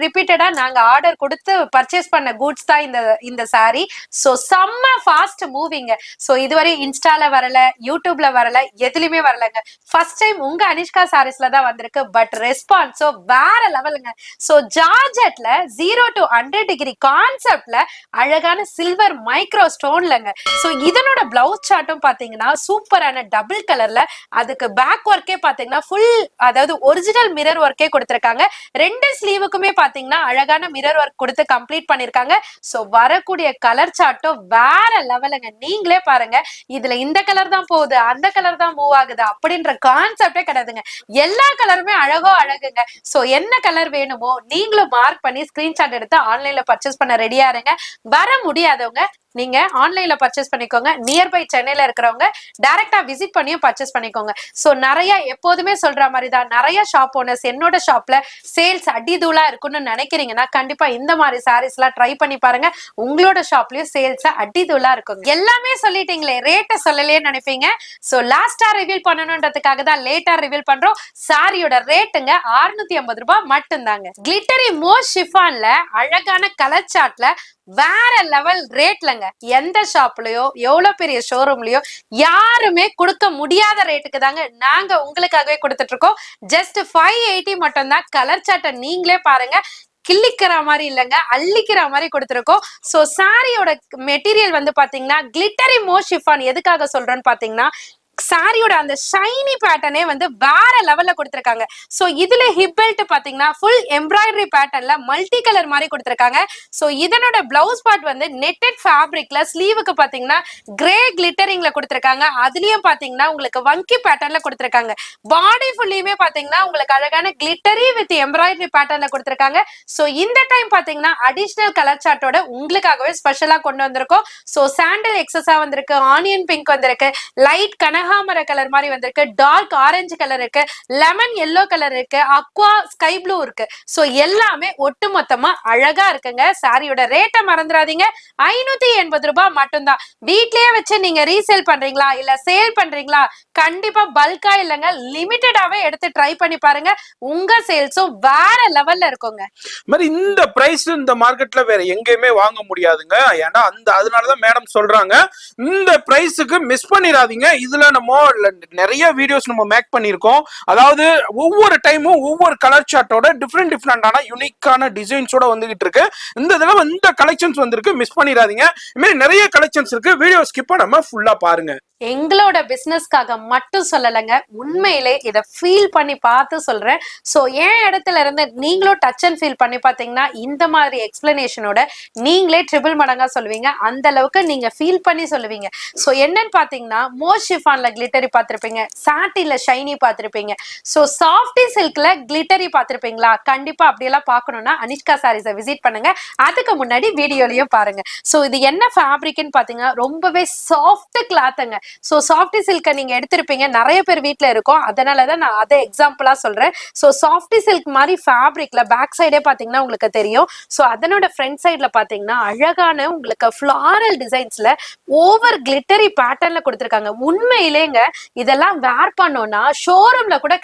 ரிப்பீட்டடா நாங்க ஆர்டர் கொடுத்து பர்ச்சேஸ் பண்ண கூட்ஸ் தான் இந்த சாரி. சோ செம்ம ஃபாஸ்ட் மூவிங்க. சோ இதுவரை இன்ஸ்டால வரல, யூடியூப்ல வரல, எதுலயுமே வரலங்க. ஃபர்ஸ்ட் டைம் உங்க அனிஷ்கா சாரீஸ்ல தான் வந்திருக்கு. பட் ரெஸ்பான்ஸோ வேற லெவலுங்க. சோ ஜார்ஜெட்ல 0 to 100 டிகிரி கான்செப்ட்ல அழகான சில்வர் மைக்ரோ ஸ்டோன்லங்க. சோ இதனோட பிளவுஸ் சார்ட்டும் பாத்தீங்கன்னா சூப்பரான டபுள் கலர்ல, அதுக்கு பேக் ஒர்க்கே பாத்தீங்கன்னா ஃபுல், அதாவது ஒரிஜினல் மிரர் ஒர்க்கே கொடுத்திருக்காங்க. 2 ஸ்லீவுக்குமே பாத்தீங்கன்னா அழகான மிரர் ஒர்க் கொடுத்து கம்ப்ளீட் பண்ணிருக்காங்க. சோ வரக்கூடிய கலர் சார்ட்டும் வேற லெவலுங்க. நீங்களே பாருங்க, இதுல இந்த கலர் தான் போகுது, அந்த கலர் தான் மூவ் ஆகுது அப்படின்ற கான்செப்டே கிடையாதுங்க. எல்லா கலருமே அழகோ அழகுங்க. சோ என்ன கலர் வேணுமோ நீங்களும் மார்க் பண்ணி ஸ்கிரீன்ஷாட் எடுத்து ஆன்லைன்ல பர்ச்சேஸ் பண்ண ரெடியா இருங்க. வர முடியாதவங்க நீங்க ஆன்லைன்ல பர்ச்சேஸ் பண்ணிக்கோங்க. நியர்பை சென்னையில இருக்கிறவங்க டைரக்டா விசிட் பண்ணியும் பர்ச்சேஸ் பண்ணிக்கோங்க. சோ நிறைய எப்போதுமே சொல்ற மாதிரி தான், நிறைய ஷாப் ஓனர்ஸ் என்னோட ஷாப்ல சேல்ஸ் அடிதூளா இருக்குன்னு நினைக்கிறீங்கன்னா கண்டிப்பா இந்த மாதிரி சாரீஸ் எல்லாம் ட்ரை பண்ணி பாருங்க. உங்களோட ஷாப்லயும் சேல்ஸ் அடிதூளா இருக்கும். எல்லாமே சொல்லிட்டீங்களே, ரேட்டை சொல்லலையே நினைப்பீங்க. சோ லாஸ்டா ரிவீல் பண்ணணும்ன்றதுக்காக தான் லேட்டா ரிவீல் பண்றோம். சாரியோட ரேட்டுங்க 650 ரூபாய் மட்டும் தாங்க. கிளிட்டரி மோ ஷிஃபான்ல அழகான கலர் சார்ட்ல வேற லெவல் ரேட்லங்க. இல்லங்க, எந்த ஷாப்லயோ எவ்வளவு பெரிய ஷோரூம்லயோ யாருமே கொடுக்க முடியாத ரேட்டுக்கு தாங்க நாங்க உங்களுக்காகவே கொடுத்துட்டு இருக்கோம். ஜஸ்ட் 580 மட்டும் தான். கலர் சாட்டை நீங்களே பாருங்க, கிள்ளிக்கிற மாதிரி இல்லைங்க, அள்ளிக்கிற மாதிரி கொடுத்துருக்கோம். சோ சாரியோட மெட்டீரியல் வந்து பாத்தீங்கன்னா கிளிட்டரி மோ ஷிஃபான். எதுக்காக சொல்றேன்னு பாத்தீங்கன்னா சாரியோட அந்த ஷைனி பேட்டர்னே வந்து வேற லெவல்ல கொடுத்திருக்காங்க. சோ இதுல ஹிப் பெல்ட் பாத்தீங்கன்னா ஃபுல் எம்ப்ராய்டரி பேட்டர்ன்ல மல்டி கலர் மாதிரி கொடுத்திருக்காங்க. சோ இதனோட பிளவுஸ் பார்ட் வந்து நெட்டட் ஃபேப்ரிக்ல ஸ்லீவுக்கு பாத்தீங்கன்னா கிரே கிளிட்டரிங்ல கொடுத்திருக்காங்க. அதுலயும் பாத்தீங்கன்னா உங்களுக்கு வங்கி பேட்டர்ன்ல கொடுத்திருக்காங்க. பாடி ஃபுல்லியுமே பாத்தீங்கன்னா உங்களுக்கு அழகான கிளிட்டரி வித் எம்ப்ராய்டரி பேட்டர்ன்ல கொடுத்திருக்காங்க. சோ இந்த டைம் பாத்தீங்கன்னா அடிஷனல் கலர் சார்ட்டோட உங்களுக்காகவே ஸ்பெஷலா கொண்டு வந்திருக்கோம். சோ சாண்டல் எக்ஸஸா வந்திருக்கு, ஆனியன் பிங்க் வந்திருக்கு, லைட் கனகாமர கலர் மாதிரி வந்திருக்கு, டார்க் ஆரஞ்சு கலர் இருக்கு, லெமன் எல்லோ கலர் இருக்கு, அக்வா ஸ்கை ப்ளூ இருக்கு. சோ எல்லாமே ஒட்டு மொத்தமா அழகா இருக்குங்க. சாரியோட ரேட்டை மறந்துடாதீங்க, 580 ரூபாய் மட்டும்தான். வீட்லயே வச்சு நீங்க ரீசேல் பண்றீங்களா இல்ல சேல் பண்றீங்களா, கண்டிப்பா பல்கா இல்லங்க லிமிட்டடாவே எடுத்து ட்ரை பண்ணி பாருங்க. உங்க சேல்ஸும் வேற லெவல்ல இருக்குங்க. மாதிரி இந்த பிரைஸ் இந்த மார்க்கெட்ல வேற எங்கேயுமே வாங்க முடியாதுங்க. ஏன்னா அதனாலதான் மேடம் சொல்றாங்க இந்த பிரைஸுக்கு மிஸ் பண்ணிடாதீங்க. இதுல நம்ம நிறைய வீடியோஸ் நம்ம மேக் பண்ணிருக்கோம். அதாவது ஒவ்வொரு டைமும் ஒவ்வொரு கலர் சார்ட்டோட டிஃப்ரெண்டான யூனிக்கான டிசைன்ஸோட வந்துகிட்டு இருக்கு. இந்த தடவை இந்த கலெக்ஷன்ஸ் வந்திருக்கு, மிஸ் பண்ணிடாதீங்க. இது மாதிரி நிறைய கலெக்ஷன்ஸ் இருக்கு, வீடியோ ஸ்கிப் பண்ணாம ஃபுல்லா பாருங்க. எங்களோட பிசினஸ்க்காக மட்டும் சொல்லலைங்க, உண்மையிலே இதை ஃபீல் பண்ணி பார்த்து சொல்றேன். ஸோ என் இடத்துல இருந்து நீங்களும் டச் அண்ட் ஃபீல் பண்ணி பார்த்தீங்கன்னா இந்த மாதிரி எக்ஸ்பிளனேஷனோட நீங்களே ட்ரிபிள் மடங்கா சொல்லுவீங்க. அந்த அளவுக்கு நீங்க ஃபீல் பண்ணி சொல்லுவீங்க. ஸோ என்னன்னு பார்த்தீங்கன்னா மோ ஷிஃபான்ல கிளிட்டரி பார்த்துருப்பீங்க, சாட்டின்ல ஷைனி பார்த்துருப்பீங்க. ஸோ சாஃப்டி சில்க்ல கிளிட்டரி பார்த்துருப்பீங்களா? கண்டிப்பா அப்படியெல்லாம் பார்க்கணும்னா அனிஷ்கா சாரீஸை விசிட் பண்ணுங்க. அதுக்கு முன்னாடி வீடியோலயும் பாருங்க. ஸோ இது என்ன ஃபேப்ரிக்னு பார்த்தீங்கன்னா ரொம்பவே சாஃப்ட் கிளாத்துங்க. சோ சாஃப்டி சில்க நீங்க எடுத்திருப்பீங்க, நிறைய பேர் வீட்ல இருக்கும், அதனாலதான் நான் அதை எக்ஸாம்பிளா சொல்றேன். சோ சாஃப்டி சில்க் மாதிரி ஃபேப்ரிக்ல பேக் சைடே பாத்தீங்கன்னா உங்களுக்கு தெரியும். சோ அதனோட ஃப்ரண்ட் சைட்ல பாத்தீங்கன்னா அழகான உங்களுக்கு ஃபிளாரல் டிசைன்ஸ்ல ஓவர் கிளிட்டரி பேட்டர்ன்ல கொடுத்திருக்காங்க. உண்மையிலேங்க இதெல்லாம் வேர் பண்ணோம்னா ஷோரூம்ல கூட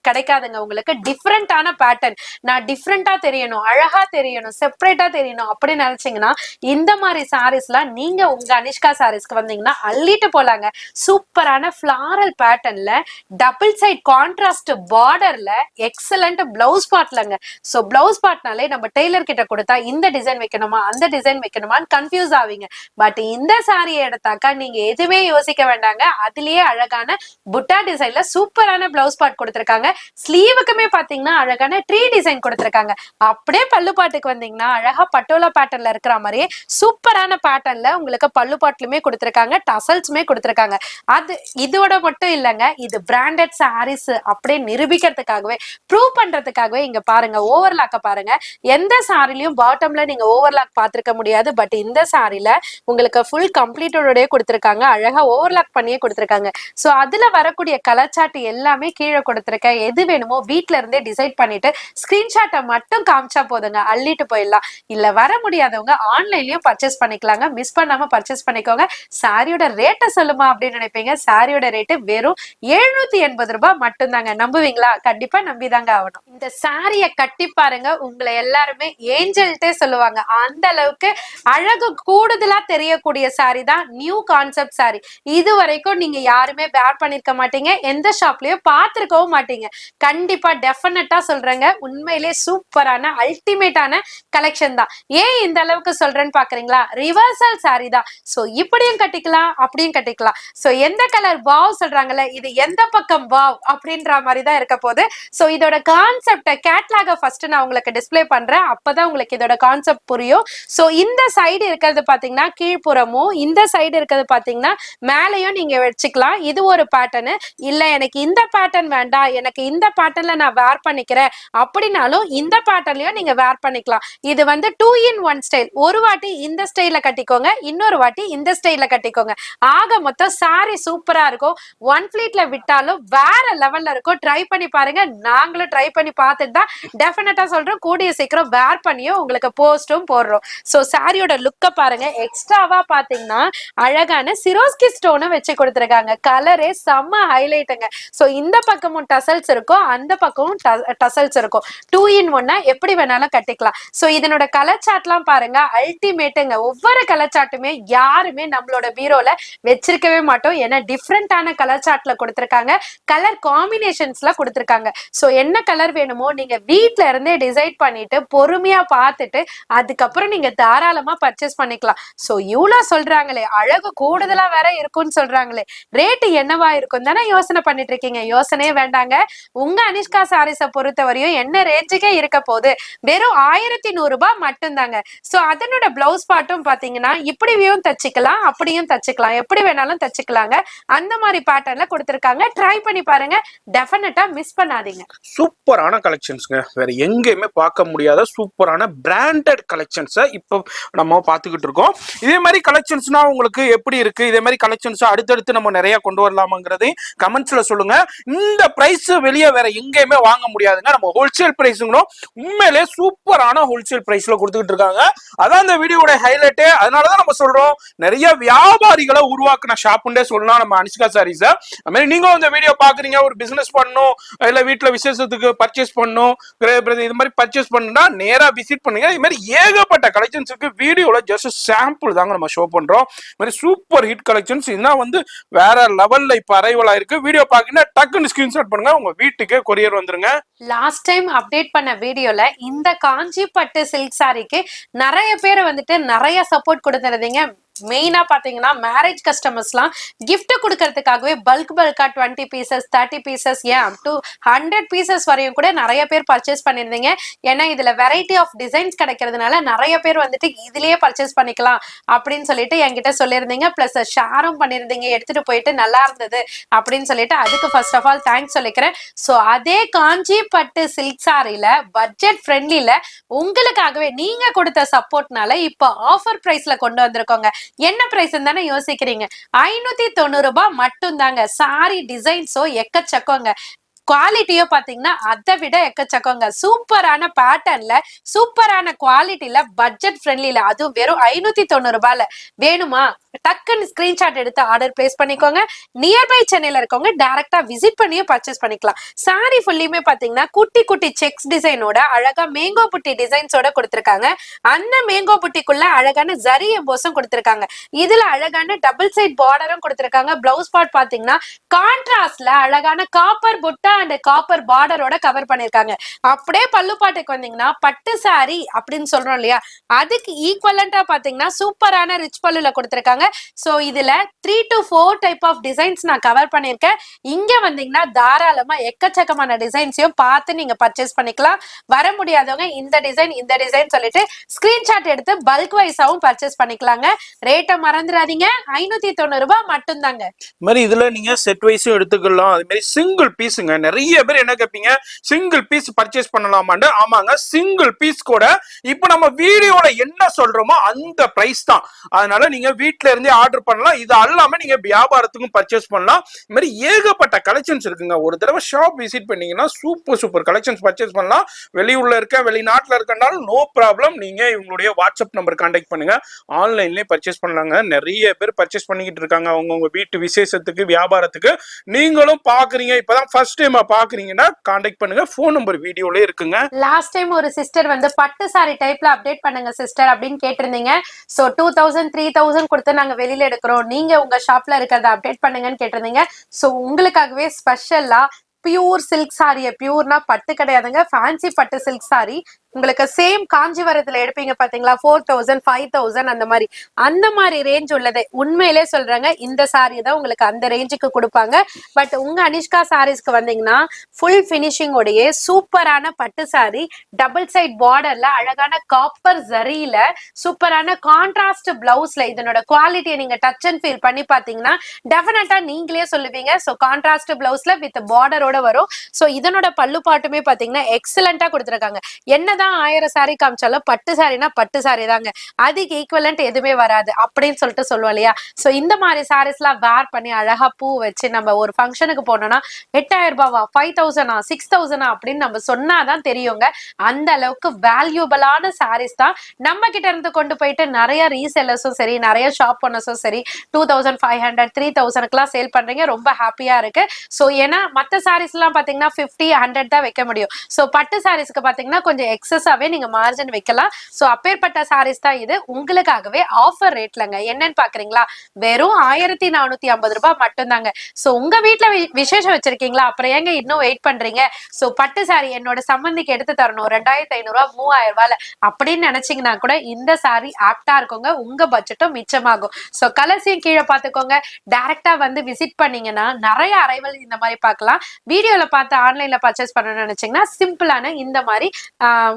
கிடைக்காதுங்க. உங்களுக்கு டிஃப்ரெண்டான பேட்டர்ன், நான் டிஃப்ரெண்டா தெரியணும், அழகா தெரியணும், செப்பரேட்டா தெரியணும் அப்படின்னு நினைச்சீங்கன்னா இந்த மாதிரி சாரீஸ்லாம் நீங்க உங்க அனிஷ்கா சாரீஸ்க்கு வந்தீங்கன்னா அள்ளிட்டு போலாங்க. சூப்பரான ஃபிளாரல் பேட்டர்ன்ல டபுள் சைட் கான்ட்ராஸ்ட் பார்டர்ல எக்ஸலண்ட் பிளவுஸ் பார்ட்லங்க. சோ பிளவுஸ் பார்ட்னாலே நம்ம டெய்லர் கிட்ட கொடுத்தா இந்த டிசைன் வைக்கணுமா அந்த டிசைன் வைக்கணுமான்னு கன்ஃபியூஸ் ஆவீங்க. பட் இந்த சாரியை எடுத்தாக்கா நீங்க எதுவுமே யோசிக்க வேண்டாங்க. அதுலயே அழகான புட்டா டிசைன்ல சூப்பரான பிளவுஸ் பார்ட் கொடுத்திருக்காங்க. ஸ்லீவுக்குமே பாத்தீங்கன்னா அழகான ட்ரீ டிசைன் கொடுத்திருக்காங்க. அப்படியே பல்லு பாட்டுக்கு வந்தீங்கன்னா அழகா பட்டோலா பேட்டர்ன்ல இருக்கிற மாதிரியே சூப்பரான பேட்டர்ன்ல உங்களுக்கு பல்லு பாட்டுலுமே கொடுத்திருக்காங்க, டசல்ஸுமே கொடுத்திருக்காங்க. அது இதோட மட்டும் இல்லங்க, இது பிராண்டட் சாரீஸ் அப்படியே நிரூபிக்கிறதுக்காகவே ப்ரூவ் பண்றதுக்காகவே இங்க பாருங்க ஓவர்லாக்க பாருங்க. எந்த சாரிலையும் பாட்டம்ல நீங்க ஓவர்லாக் பார்த்திருக்க முடியாது. பட் இந்த சாரில உங்களுக்கு ஃபுல் கம்ப்ளீட்டோடயே கொடுத்திருக்காங்க, அழகா ஓவர்லாக் பண்ணியே கொடுத்திருக்காங்க. சோ அதுல வரக்கூடிய கலர் சார்ட் எல்லாமே கீழே கொடுத்திருக்கேன். எது வேணுமோ வீட்ல இருந்தே டிசைட் பண்ணிட்டு ஸ்கிரீன்ஷாட்டை மட்டும் காமிச்சா போதுங்க, அள்ளிட்டு போயிடலாம். இல்ல வர முடியாதவங்க ஆன்லைன்லயும் பர்ச்சேஸ் பண்ணிக்கலாங்க. மிஸ் பண்ணாம பர்ச்சேஸ் பண்ணிக்கோங்க. சாரியோட ரேட்டை சொல்லுமா அப்படின்னு நினைப்பீங்க, சாரியோட ரேட்டு வெறும் 780 ரூபாய் மட்டும்தாங்க. நம்புவீங்களா? கண்டிப்பா நம்பிதாங்க ஆகணும். இந்த சாரிய கட்டி பாருங்க, உங்களை எல்லாருமே ஏஞ்சல்ட்டே சொல்லுவாங்க. அந்த அளவுக்கு அழகு கூடுதலா தெரியக்கூடிய சாரி தான் நியூ கான்செப்ட் சாரி. இது வரைக்கும் நீங்க யாருமே வேர் பண்ணிருக்க மாட்டீங்க, எந்த ஷாப்லயும் பார்த்திருக்கவும் மாட்டீங்க. கண்டிப்பா டெஃபினட்டா சொல்றேங்க, உண்மையிலே சூப்பரான அல்டிமேட்டான கலெக்ஷன் தான். ஏன் இந்த அளவுக்கு சொல்றேன்னு பாக்குறீங்களா? ரிவர்சல் சாரி தான். சோ இப்படியும் கட்டிக்கலாம் அப்படியும் கட்டிக்கலாம். சோ எந்த கலர் வாவ் சொல்றாங்கல்ல, இது எந்த பக்கம் வாவ் அப்படின்ற மாதிரி தான் இருக்க போகுது. சோ இதோட கான்செப்ட கேட்லாக ஃபர்ஸ்ட் நான் உங்களுக்கு டிஸ்பிளே பண்றேன், அப்பதான் உங்களுக்கு இதோட கான்செப்ட் புரியும். சோ இந்த சைடு இருக்கிறது பாத்தீங்கன்னா கீழ்ப்புறமும், இந்த சைடு இருக்கிறது பாத்தீங்கன்னா மேலையும் நீங்க வச்சுக்கலாம். இது ஒரு பேட்டர்னு. இல்ல எனக்கு இந்த பேட்டர்ன் வேண்டாம், எனக்கு இந்த பேட்டர்ன்ல நான் வேர் பண்ணிக்கிறேன் அப்படின்னாலும் இந்த பேட்டர்ன்லயும் நீங்க வேர் பண்ணிக்கலாம். இது வந்து 2 in 1 ஸ்டைல். ஒரு வாட்டி இந்த ஸ்டைல கட்டிக்கோங்க, இன்னொரு வாட்டி இந்த ஸ்டைல கட்டிக்கோங்க. ஆக மொத்தம் சாரி சூப்பரா இருக்கும். ஒன் ஃபிளீட்ல விட்டாலும் வேற லெவல்ல இருக்கும். ட்ரை பண்ணி பாருங்க. நாங்களும் ட்ரை பண்ணி பார்த்துட்டு தான் டெஃபினட்டா சொல்றோம், கூடிய சீக்கிரம் வேர் பண்ணியும் உங்களுக்கு போஸ்டும் போடுறோம். சோ சாரியோட லுக்க பாருங்க. எக்ஸ்ட்ராவா பாத்தீங்கன்னா அழகான சிரோஸ்கி ஸ்டோனும் வச்சு கொடுத்துருக்காங்க. கலரே செம்ம ஹைலைட்டுங்க. சோ இந்த பக்கமும் டசல்ஸ் இருக்கும், அந்த பக்கமும் டசல்ஸ் இருக்கும். 2 in 1 எப்படி வேணாலும் கட்டிக்கலாம். சோ இதனோட கலர் சார்ட்லாம் பாருங்க, அல்டிமேட்டுங்க. ஒவ்வொரு கலர் சார்ட்டுமே யாருமே நம்மளோட பீரோல வச்சிருக்கவே மாட்டோம். ஏன்னா டிஃப்ரெண்டான கலர் சார்ட்ல கொடுத்திருக்காங்க, கலர் காம்பினேஷன்ஸ்ல கொடுத்திருக்காங்க. சோ என்ன கலர் வேணுமோ நீங்க வீட்ல இருந்தே டிசைட் பண்ணிட்டு பொறுமையா பார்த்துட்டு அதுக்கப்புறம் நீங்க தாராளமா பர்ச்சேஸ் பண்ணிக்கலாம். சோ இவ்வளவு சொல்றாங்களே, அழகு கூடுதலா வேற இருக்கும்னு சொல்றாங்களே, ரேட் என்னவா இருக்கும் தானே யோசனை பண்ணிட்டு இருக்கீங்க. யோசனையே வேண்டாங்க. உங்க அனிஷ்கா சாரீஸை பொறுத்தவரையும் என்ன ரேஞ்சுக்கே இருக்க போகுது, வெறும் 1100 ரூபாய் மட்டும்தாங்க. சோ அதனோட பிளவுஸ் பார்ட்டும் பாத்தீங்கன்னா இப்படியும் தச்சுக்கலாம், அப்படியும் தச்சுக்கலாம், எப்படி வேணாலும் தச்சுக்கலாங்க. அந்த மாதிரி பேட்டர்ன்ல கொடுத்திருக்காங்க. ட்ரை பண்ணி பாருங்க, டெஃபினட்டா மிஸ் பண்ணாதீங்க. சூப்பரான கலெக்ஷன்ஸ்ங்க, வேற எங்கேயுமே பார்க்க முடியாத சூப்பரான பிராண்டட் கலெக்ஷன்ஸை இப்போ நம்ம பார்த்துக்கிட்டு இருக்கோம். இதே மாதிரி கலெக்ஷன்ஸ்னா உங்களுக்கு எப்படி இருக்கு, இதே மாதிரி கலெக்ஷன்ஸ் அடுத்தடுத்து நம்ம நிறைய கொண்டு வரலாமாங்கிறதையும் கமெண்ட்ஸ்ல சொல்லுங்க. இந்த பிரைஸ் வெளியே வேற எங்கேயுமே வாங்க முடியாதுங்க. நம்ம ஹோல்சேல் பிரைஸுங்களும் உண்மையிலே சூப்பரான ஹோல்சேல் பிரைஸ்ல கொடுத்துக்கிட்டு இருக்காங்க. அதான் இந்த வீடியோட ஹைலைட்டே. அதனாலதான் நம்ம சொல்றோம், நிறைய வியாபாரிகளை உருவாக்குன ஷாப்புண்டே சொல்லலாம் நம்ம அனிஷ்கா சாரீஸ். அது மாதிரி நீங்களும் இந்த வீடியோ பாக்குறீங்க, ஒரு பிசினஸ் பண்ணணும், இல்ல வீட்டுல விசேஷத்துக்கு பர்ச்சேஸ் பண்ணணும், இது மாதிரி பர்ச்சேஸ் பண்ணா நேரா விசிட் பண்ணுங்க. இது மாதிரி ஏகப்பட்ட கலெக்ஷன்ஸ் இருக்கு. வீடியோல ஜஸ்ட் சாம்பிள் தாங்க நம்ம ஷோ பண்றோம். இது மாதிரி சூப்பர் ஹிட் கலெக்ஷன்ஸ் இதெல்லாம் வந்து வேற லெவல்ல இப்ப அரைவல் ஆயிருக்கு. வீடியோ பாத்தீங்கன்னா டக்குன்னு ஸ்கிரீன்ஷாட் பண்ணுங்க, உங்க வீட்டுக்கே கொரியர் வந்துருங்க. லாஸ்ட் டைம் அப்டேட் பண்ண வீடியோல இந்த காஞ்சி பட்டு சில்க் சாரிக்கு நிறைய பேர் வந்துட்டு நிறைய சப்போர்ட் கொடுத்துருந்தீங்க. மெயினா பாத்தீங்கன்னா மேரேஜ் கஸ்டமர்ஸ்லாம் கிஃப்ட் கொடுக்கறதுக்காகவே பல்கா 20 பீசஸ் 30 பீசஸ் ஏன் அப் டு 100 பீசஸ் வரையும் கூட நிறைய பேர் பர்ச்சேஸ் பண்ணிருந்தீங்க. ஏன்னா இதுல வெரைட்டி ஆஃப் டிசைன்ஸ் கிடைக்கிறதுனால நிறைய பேர் வந்துட்டு இதுலயே பர்ச்சேஸ் பண்ணிக்கலாம் அப்படின்னு சொல்லிட்டு என்கிட்ட சொல்லியிருந்தீங்க. பிளஸ் ஷேரும் பண்ணிருந்தீங்க, எடுத்துட்டு போயிட்டு நல்லா இருந்தது அப்படின்னு சொல்லிட்டு. அதுக்கு ஃபர்ஸ்ட் ஆஃப் ஆல் தேங்க்ஸ் சொல்லிக்கிறேன். ஸோ அதே காஞ்சி பட்டு சில்க் சாரியில பட்ஜெட் ஃப்ரெண்ட்லில உங்களுக்காகவே நீங்க கொடுத்த சப்போர்ட்னால இப்போ ஆஃபர் பிரைஸ்ல கொண்டு வந்திருக்கோங்க. என்ன பிரைஸ் தானே யோசிக்கிறீங்க, 590 ரூபாய் மட்டும் தாங்க. சாரி டிசைன்ஸோ எக்கச்சக்கங்க, குவாலிட்டியோ பாத்தீங்கன்னா அதை விட எக்கச்சக்கங்க. சூப்பரான பேட்டர்ன்ல சூப்பரான குவாலிட்டியில பட்ஜெட் ஃப்ரெண்ட்லில, அதுவும் வெறும் 590 ரூபாயில வேணுமா டக்குன்னு ஸ்கிரீன்ஷாட் எடுத்து ஆர்டர் பிளேஸ் பண்ணிக்கோங்க. நியர்பை சென்னையில இருக்கவங்க டைரக்டா விசிட் பண்ணியும் பர்ச்சேஸ் பண்ணிக்கலாம். சாரி ஃபுல்லியுமே பாத்தீங்கன்னா குட்டி குட்டி செக்ஸ் டிசைனோட அழகா மேங்கோ புட்டி டிசைன்ஸோட கொடுத்திருக்காங்க. அந்த மேங்கோ புட்டிக்குள்ள அழகான ஜரி எம்போஸும் கொடுத்திருக்காங்க. இதுல அழகான டபுள் சைட் பார்டரும் கொடுத்திருக்காங்க. பிளவுஸ் பார்ட் பாத்தீங்கன்னா கான்ட்ராஸ்ட்ல அழகான காப்பர் புட்டா அண்ட் காப்பர் பார்டரோட கவர் பண்ணிருக்காங்க. அப்படியே பல்லு பாட்டுக்கு வந்தீங்கன்னா பட்டு சாரி அப்படின்னு சொல்றோம் இல்லையா, அதுக்கு ஈக்குவலண்டா பாத்தீங்கன்னா சூப்பரான ரிச் பல்லுல கொடுத்திருக்காங்க. சோ இதுல 3 to 4 டைப் ஆஃப் டிசைன்ஸ் நான் கவர் பண்ணிருக்கேன். இங்க வந்தீங்கன்னா தாராளமா எக்கச்சக்கமான டிசைன்ஸையும் பார்த்து நீங்க பர்ச்சேஸ் பண்ணிக்கலாம். வர முடியாதவங்க இந்த டிசைன் சொல்லிட்டு ஸ்கிரீன்ஷாட் எடுத்து பல்க் வைஸாவும் பர்ச்சேஸ் பண்ணிக்கலாங்க. ரேட்டை மறந்துடாதீங்க, 590 ரூபாய் மட்டும் தாங்க. மாதிரி இதுல நீங்க செட் வைஸும் எடுத்துக்கலாம். அது மாதிரி சிங்கிள் பீஸுங்க, நிறைய பேர் என்ன கேட்பீங்க, சிங்கிள் பீஸ் பர்ச்சேஸ் பண்ணலாமான்னு. ஆமாங்க, சிங்கிள் பீஸ் கூட இப்ப நம்ம வீடியோல என்ன சொல்றோமோ அந்த பிரைஸ் தான். அதனால நீங்க வீட்ல இருந்தே ஆர்டர் பண்ணலாம். இது அல்லாம நீங்க வியாபாரத்துக்கும் பர்ச்சேஸ் பண்ணலாம். இது மாதிரி ஏகப்பட்ட கலெக்ஷன்ஸ் இருக்குங்க. ஒரு தடவை ஷாப் விசிட் பண்ணீங்கன்னா சூப்பர் கலெக்ஷன்ஸ் பர்ச்சேஸ் பண்ணலாம். வெளியூர்ல இருக்க வெளிநாட்டுல இருக்கனாலும் நோ ப்ராப்ளம். நீங்க இவங்களுடைய வாட்ஸ்அப் நம்பர் கான்டாக்ட் பண்ணுங்க, ஆன்லைன்லயே பர்ச்சேஸ் பண்ணலாங்க. நிறைய பேர் பர்ச்சேஸ் பண்ணிக்கிட்டு இருக்காங்க அவங்கவுங்க வீட்டு விசேஷத்துக்கு வியாபாரத்துக்கு. நீங்களும் பாக்குறீங்க, இப்பதான் ஃபர்ஸ்ட் டைம் பாக்குறீங்கன்னா கான்டாக்ட் பண்ணுங்க, போன் நம்பர் வீடியோல இருக்குங்க. லாஸ்ட் டைம் ஒரு சிஸ்டர் வந்து பட்டு சாரி டைப்ல அப்டேட் பண்ணுங்க சிஸ்டர் அப்படின்னு கேட்டிருந்தீங்க. சோ 2000 3000 கொடுத்து நாங்க வெளியில எடுக்கிறோம், நீங்க உங்க ஷாப்ல இருக்கிறத அப்டேட் பண்ணுங்கன்னு கேட்டிருந்தீங்க. சோ உங்களுக்காகவே ஸ்பெஷலா பியூர் சில்க் சாரிய, பியூர்னா பட்டு கிடையாதுங்க, ஃபேன்சி பட்டு சில்க் சாரி உங்களுக்கு சேம் காஞ்சிபுரத்துல எடுப்பீங்க பாத்தீங்களா, 4000 5000 அந்த மாதிரி ரேஞ்ச் உள்ளது. உண்மையிலே சொல்றாங்க, இந்த சாரி தான் உங்களுக்கு அந்த ரேஞ்சுக்கு கொடுப்பாங்க. பட் உங்க அனிஷ்கா சாரீஸ்க்கு வந்தீங்கன்னா ஃபுல் பினிஷிங் உடைய சூப்பரான பட்டு சாரி, டபுள் சைட் பார்டர்ல அழகான காப்பர் ஜரியில சூப்பரான கான்ட்ராஸ்ட் பிளவுஸ்ல இதனோட குவாலிட்டியை நீங்க டச் அண்ட் ஃபீல் பண்ணி பாத்தீங்கன்னா டெஃபினட்டா நீங்களே சொல்லுவீங்க. சோ கான்ட்ராஸ்ட் பிளவுஸ்ல வித் பார்டரோட வரும். சோ இதனோட பல்லு பாட்டுமே பாத்தீங்கன்னா எக்ஸலண்டா கொடுத்துருக்காங்க. என்னதான் என்னதான் 1000 சாரி காமிச்சாலும் பட்டு சாரினா பட்டு சாரி தாங்க, அதுக்கு ஈக்குவலண்ட் எதுவுமே வராது அப்படின்னு சொல்லிட்டு சொல்லுவோம் இல்லையா. சோ இந்த மாதிரி சாரீஸ் எல்லாம் வேர் பண்ணி அழகா பூ வச்சு நம்ம ஒரு ஃபங்க்ஷனுக்கு போனோம்னா 8000 ரூபாவா 5000 6000 அப்படின்னு நம்ம சொன்னாதான் தெரியுங்க. அந்த அளவுக்கு வேல்யூபிளான சாரீஸ் தான் நம்ம கிட்ட இருந்து கொண்டு போயிட்டு நிறைய ரீசெல்லர்ஸும் சரி, நிறைய ஷாப் ஓனர்ஸும் சரி 2500 3000 சேல் பண்றீங்க. ரொம்ப ஹாப்பியா இருக்கு. சோ ஏன்னா மத்த சாரீஸ் எல்லாம் பாத்தீங்கன்னா 50 100 தான் வைக்க முடியும். சோ பட்டு சாரீஸ்க்கு பாத்தீங்கன்னா கொஞ்சம் எக்ஸஸாவே நீங்க மார்ஜின் வைக்கலாம். சோ அப்பேற்பட்ட சாரீஸ் தான் இது உங்களுக்காகவே ஆஃபர் ரேட்லங்க. என்னன்னு பாக்குறீங்களா, வெறும் 1450 ரூபாய் மட்டும் தாங்க. சோ உங்க வீட்டுல விசேஷம் வச்சிருக்கீங்களா, அப்புறம் ஏங்க இன்னும் வெயிட் பண்றீங்க. சோ பட்டு சாரி என்னோட சம்பந்திக்கு எடுத்து தரணும் 2500 ரூபாய் 3000 ரூபாய்ல அப்படின்னு நினைச்சீங்கன்னா கூட இந்த சாரி ஆப்டா இருக்குங்க. உங்க பட்ஜெட்டும் மிச்சமாகும். சோ கலர்ஸையும் கீழே பாத்துக்கோங்க. டைரக்டா வந்து விசிட் பண்ணீங்கன்னா நிறைய அரைவல் இந்த மாதிரி பார்க்கலாம். வீடியோல பார்த்து ஆன்லைன்ல பர்ச்சேஸ் பண்ணணும்னு நினைச்சீங்கன்னா சிம்பிளான இந்த மாதிரி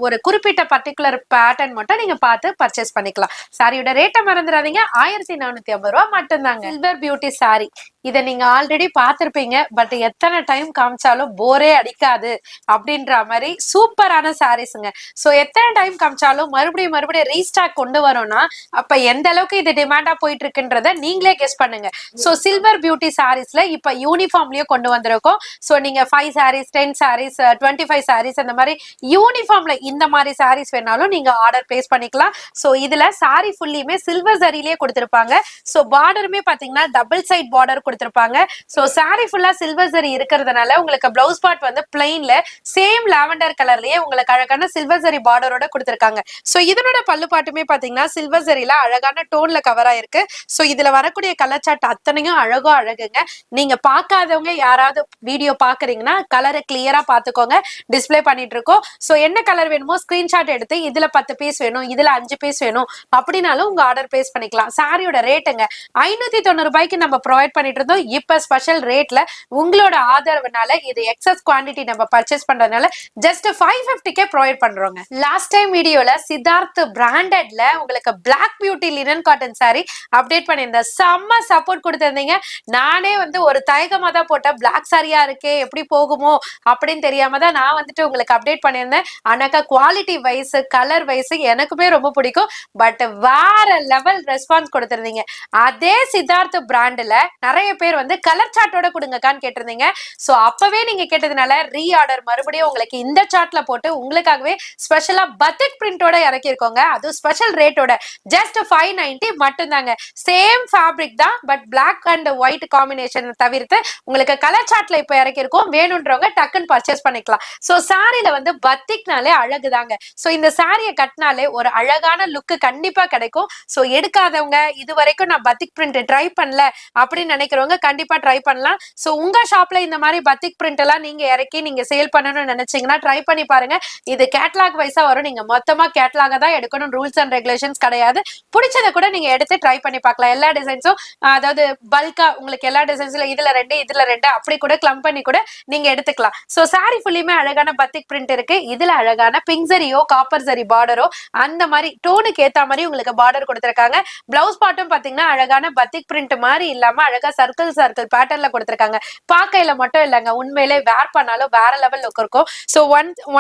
ஒரு குறிப்பிட்ட பர்டிகுலர் பேட்டர்ன் மட்டும் நீங்க பார்த்து பர்ச்சேஸ் பண்ணிக்கலாம். சாரியோட ரேட்டை மறந்துடாதீங்க, 1450 ரூபாய் மட்டும்தாங்க. சில்வர் பியூட்டி சாரி இதை நீங்க ஆல்ரெடி பார்த்திருப்பீங்க. பட் எத்தனை டைம் காமிச்சாலும் போரே அடிக்காது அப்படின்ற மாதிரி சூப்பரான சாரீஸுங்க. சோ எத்தனை டைம் காமிச்சாலும் மறுபடியும் மறுபடியும் ரீஸ்டாக் கொண்டு வரோம்னா அப்ப எந்த அளவுக்கு இது டிமாண்டா போயிட்டு இருக்குன்றத நீங்களே கெஸ் பண்ணுங்க. சோ சில்வர் பியூட்டி சாரீஸ்ல இப்ப யூனிஃபார்ம்லயே கொண்டு வந்திருக்கோம். சோ நீங்க 5 சாரீஸ் 10 சாரீஸ் 25 சாரீஸ் அந்த மாதிரி யூனிஃபார்ம்ல இந்த மாதிரி சாரீஸ் வேணாலும் நீங்க ஆர்டர் பிளேஸ் பண்ணிக்கலாம். சோ இதுல சாரி ஃபுல்லியுமே சில்வர் சரியிலேயே கொடுத்திருப்பாங்க. சோ பார்டருமே பாத்தீங்கன்னா டபுள் சைட் பார்டர் கொடுத்திருப்பாங்க. சோ சாரி ஃபுல்லா சில்வர் சரி இருக்கிறதுனால உங்களுக்கு பிளவுஸ் பார்ட் வந்து பிளைன்ல சேம் லாவெண்டர் கலர்லயே உங்களுக்கு அழகான சில்வர் சரி பார்டரோட கொடுத்திருக்காங்க. சோ இதனோட பல்லு பாட்டுமே பாத்தீங்கன்னா சில்வர் சரியில அழகான டோன்ல கவர் ஆயிருக்கு. சோ இதுல வரக்கூடிய கலர் சார்ட் அத்தனையும் அழகுங்க. நீங்க பார்க்காதவங்க யாராவது வீடியோ பாக்குறீங்கன்னா கலரை கிளியரா பாத்துக்கோங்க. டிஸ்பிளே பண்ணிட்டு இருக்கோம். சோ என்ன கலர் வேணுமோ ஸ்கிரீன்ஷாட் எடுத்து இதுல 10 பீஸ் வேணும், இதுல 5 பீஸ் வேணும் அப்படின்னாலும் உங்க ஆர்டர் பிளேஸ் பண்ணிக்கலாம். சாரியோட ரேட்டுங்க 590 ரூபாய்க்கு நம்ம ப்ரொவைட் பண்ணிட்டு இருந்தோம். இப்ப ஸ்பெஷல் ரேட்ல உங்களோட ஆதரவுனால இது எக்ஸஸ் குவாண்டிட்டி நம்ம பர்ச்சேஸ் பண்றதுனால ஜஸ்ட் 550க்கே ப்ரொவைட் பண்றோங்க. லாஸ்ட் டைம் வீடியோல சித்தார்த் பிராண்டட்ல உங்களுக்கு black beauty linen cotton sari update பண்ணியிருந்தேன். செம்ம சப்போர்ட் கொடுத்திருந்தீங்க. நானே வந்து ஒரு தயக்கமா தான் போட்டேன், பிளாக் சாரியா இருக்கே எப்படி போகுமோ அப்படின்னு தெரியாம தான் நான் வந்துட்டு உங்களுக்கு அப்டேட் பண்ணியிருந்தேன். ஆனாக்கா குவாலிட்டி வைஸ் கலர் வைஸ் எனக்குமே ரொம்ப பிடிக்கும். பட் வேற லெவல் ரெஸ்பான்ஸ் கொடுத்திருந்தீங்க. அதே சித்தார்த் பிராண்ட்ல நிறைய பேர் வந்து கலர் சார்ட்டோட கொடுங்கக்கான்னு கேட்டிருந்தீங்க. சோ அப்பவே நீங்க கேட்டதுனால ரீ ஆர்டர் மறுபடியும் உங்களுக்கு இந்த சார்ட்ல போட்டு உங்களுக்காகவே ஸ்பெஷலா பத்திக் பிரிண்டோட இறக்கிருக்கோங்க. அது ஸ்பெஷல் ரேட்டோட ஜஸ்ட் 590 மட்டும் தாங்க. சேம் ஃபேப்ரிக் தான், but black and white combination தவிர்த்து உங்களுக்கு கலர் சார்ட்ல இப்ப இறக்கிருக்கோம். வேணும்ன்றவங்க டக்குன்னு பர்ச்சேஸ் பண்ணிக்கலாம். சோ சாரில வந்து பத்திக்னாலே அழகுதாங்க. சோ இந்த சாரியை கட்டினாலே ஒரு அழகான லுக் கண்டிப்பா கிடைக்கும். சோ எடுக்காதவங்க இது வரைக்கும் நான் பத்திக் பிரிண்ட் ட்ரை பண்ணல அப்படின்னு நினைக்கிறவங்க கண்டிப்பா ட்ரை பண்ணலாம். சோ உங்க ஷாப்ல இந்த மாதிரி பத்திக் பிரிண்ட் எல்லாம் நீங்க இறக்கி நீங்க சேல் பண்ணணும்னு நினைச்சீங்கன்னா ட்ரை பண்ணி பாருங்க. இது கேட்லாக் வைஸா வரும். நீங்க மொத்தமா கேட்லாக தான் எடுக்கணும். ரூல்ஸ் அண்ட் ரெகுலேஷன்ஸ் கிடையாது. பிடிச்சதை கூட நீங்க எடுத்து ட்ரை பண்ணி பார்க்கலாம். எல்லா டிசைன்ஸும் அதாவது பல்கா உங்களுக்கு எல்லா டிசைன்ஸ்ல இதுல 2 இதுல 2 அப்படி கூட கிளம்ப் பண்ணி கூட நீங்க எடுத்துக்கலாம். சோ சாரி ஃபுல்லியுமே அழகான பத்திக் பிரிண்ட் இருக்கு. இதுல அழகான பிங்க் சரியோ காப்பர் சரி பார்டரோ அந்த மாதிரி டோனுக்கு ஏத்த மாதிரி உங்களுக்கு பார்டர் கொடுத்திருக்காங்க. பிளவுஸ் பார்ட்டும் பாத்தீங்கன்னா அழகான பத்திக் பிரிண்ட் மாதிரி இல்லாம அழகா சர்க்கிள் பேட்டர்ன்ல கொடுத்திருக்காங்க. பாக்கையில மட்டும் இல்லங்க, உண்மையிலே வேர் பண்ணாலும் வேற லெவல் லுக் இருக்கும். சோ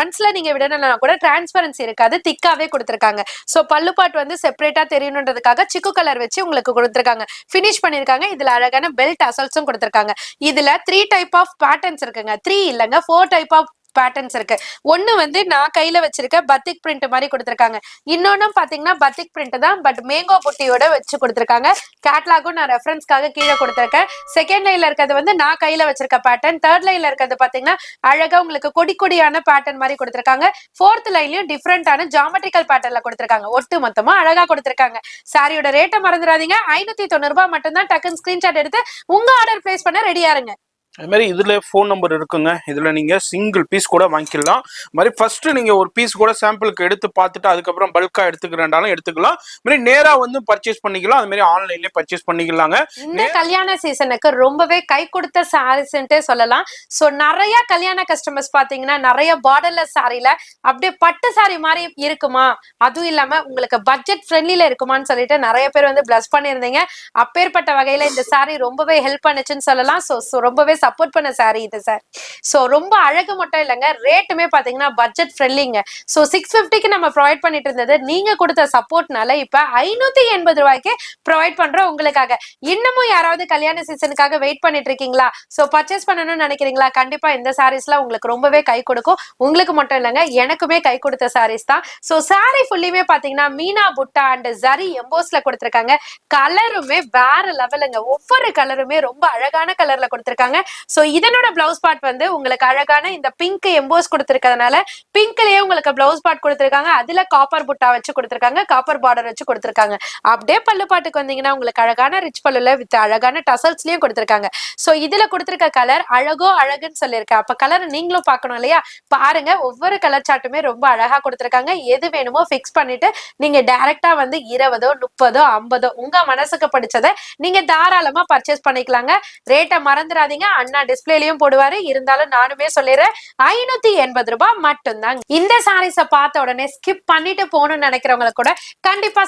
ஒன்ஸ்ல நீங்க விடணும்னா கூட டிரான்ஸ்பரன்சி இருக்காது, திக்காவே கொடுத்திருக்காங்க. சோ பல்லு பார்ட் வந்து செப்பரேட்டா தெரியணுன்றதுக்காக சிக்கு கலர் வச்சு உங்களுக்கு கொடுத்திருக்காங்க. பினிஷ் பண்ணிருக்காங்க. இதுல அழகான பெல்ட் அசல்ஸும் கொடுத்திருக்காங்க. இதுல 3 டைப் ஆஃப் பேட்டர்ன்ஸ் இருக்குங்க. 3 இல்லங்க 4 டைப் ஆஃப் பேட்டர்ன்ஸ் இருக்கு. ஒண்ணு வந்து நான் கையில வச்சிருக்க பத்திக் பிரிண்ட் மாதிரி கொடுத்திருக்காங்க. இன்னொன்னும் பாத்தீங்கன்னா பத்திக் பிரிண்ட் தான், பட் மேங்கோ புட்டியோட வச்சு கொடுத்திருக்காங்க. கேட்லாகும் நான் ரெஃபரன்ஸ்க்காக கீழே கொடுத்திருக்கேன். செகண்ட் லைன்ல இருக்கிறது வந்து நான் கையில வச்சிருக்க பேட்டர்ன். தேர்ட் லைன்ல இருக்கிறது பாத்தீங்கன்னா அழகா உங்களுக்கு கொடியான பேட்டர்ன் மாதிரி கொடுத்திருக்காங்க. ஃபோர்த் லைன்லயும் டிஃப்ரெண்டான ஜாமெட்ரிக்கல் பேட்டர்ன்ல கொடுத்திருக்காங்க. ஒட்டு மொத்தமா அழகா கொடுத்திருக்காங்க. சாரியோட ரேட்டை மறந்துடாதீங்க, 590 ரூபாய் மட்டும் தான். டக்குன்னு ஸ்கிரீன்ஷாட் எடுத்து உங்க ஆர்டர் பிளேஸ் பண்ண ரெடியா இருங்க. அது மாதிரி இதுல ஃபோன் நம்பர் இருக்குங்க. இதுல நீங்க சிங்கிள் பீஸ் கூட வாங்கிக்கலாம். மாதிரி ஃபர்ஸ்ட் நீங்க ஒரு பீஸ் கூட சாம்பிளுக்கு எடுத்து பார்த்துட்டு அதுக்கப்புறம் பல்கா எடுத்துக்கிறேன்டாலும் எடுத்துக்கலாம். மாதிரி நேரா வந்து பர்ச்சேஸ் பண்ணிக்கலாம். அது மாதிரி ஆன்லைன்லயே பர்ச்சேஸ் பண்ணிக்கலாங்க. இந்த கல்யாண சீசனுக்கு ரொம்பவே கை கொடுத்த சாரீஸ்ன்ட்டே சொல்லலாம். சோ நிறைய கல்யாண கஸ்டமர்ஸ் பாத்தீங்கன்னா நிறைய பார்டர்லெஸ் சாரில அப்படியே பட்டு சாரி மாதிரி இருக்குமா, அதுவும் இல்லாம உங்களுக்கு பட்ஜெட் ஃப்ரெண்ட்லில இருக்குமான்னு சொல்லிட்டு நிறைய பேர் வந்து பிளஸ் பண்ணியிருந்தீங்க. அப்பேற்பட்ட வகையில இந்த சாரி ரொம்பவே ஹெல்ப் பண்ணுச்சுன்னு சொல்லலாம். சோ ரொம்பவே சப்போர்ட் பண்ண saree இது சார். சோ ரொம்ப அழகு மட்டும் இல்லைங்க, ரேட்டுமே பாத்தீங்கன்னா பட்ஜெட் ஃப்ரெண்ட்லிங்க. சோ 650க்கு நம்ம ப்ரொவைட் பண்ணிட்டு இருந்தது நீங்க கொடுத்த சப்போர்ட்னால இப்ப 580 ரூபாய்க்கு ப்ரொவைட் பண்றோம் உங்களுக்காக. இன்னமும் யாராவது கல்யாண சீசனுக்காக வெயிட் பண்ணிட்டு இருக்கீங்களா? சோ பர்ச்சேஸ் பண்ணணும்னு நினைக்கிறீங்களா? கண்டிப்பா இந்த சாரீஸ்லாம் உங்களுக்கு ரொம்பவே கை கொடுக்கும். உங்களுக்கு மட்டும் இல்லைங்க, எனக்குமே கை கொடுத்த சாரீஸ் தான். சோ சாரி ஃபுல்லியுமே பாத்தீங்கன்னா மீனா புட்டா அண்ட் ஜரி எம்போஸ்ல கொடுத்திருக்காங்க. கலருமே வேற லெவலுங்க, ஒவ்வொரு கலருமே ரொம்ப அழகான கலர்ல கொடுத்திருக்காங்க. சோ இதனோட பிளவுஸ் பார்ட் வந்து உங்களுக்கு அழகான இந்த பிங்க் எம்போஸ் கொடுத்திருக்கிறதுனால பிங்க்லயே உங்களுக்கு பிளவுஸ் பார்ட் கொடுத்திருக்காங்க. அதுல காப்பர் புட்டா வச்சு கொடுத்திருக்காங்க, காப்பர் பார்டர் வச்சு கொடுத்திருக்காங்க. அப்படியே பல்லு பாட்டுக்கு வந்தீங்கன்னா உங்களுக்கு அழகான ரிச் பல்லுல வித் அழகான டசல்ஸ்லயும் கொடுத்திருக்காங்க. சோ இதுல கொடுத்திருக்க கலர் அழகோ அழகுன்னு சொல்லியிருக்கேன். அப்ப கலர் நீங்களும் பார்க்கணும் இல்லையா? பாருங்க, ஒவ்வொரு கலர் சார்ட்டுமே ரொம்ப அழகா கொடுத்திருக்காங்க. எது வேணுமோ பிக்ஸ் பண்ணிட்டு நீங்க டைரக்டா வந்து 20, 30, 50 உங்க மனசுக்கு பிடிச்சதை நீங்க தாராளமா பர்ச்சேஸ் பண்ணிக்கலாங்க. ரேட்டை மறந்துடாதீங்க, அண்ணா டிஸ்பிளேலயும் போடுவாரு. இருந்தாலும் நானுமே சொல்லிடுறேன், 580 ரூபாய் மட்டும்தான். இந்த சாரீஸ பார்த்த உடனே ஸ்கிப் பண்ணிட்டு போகணும்னு நினைக்கிறவங்க கூட கண்டிப்பா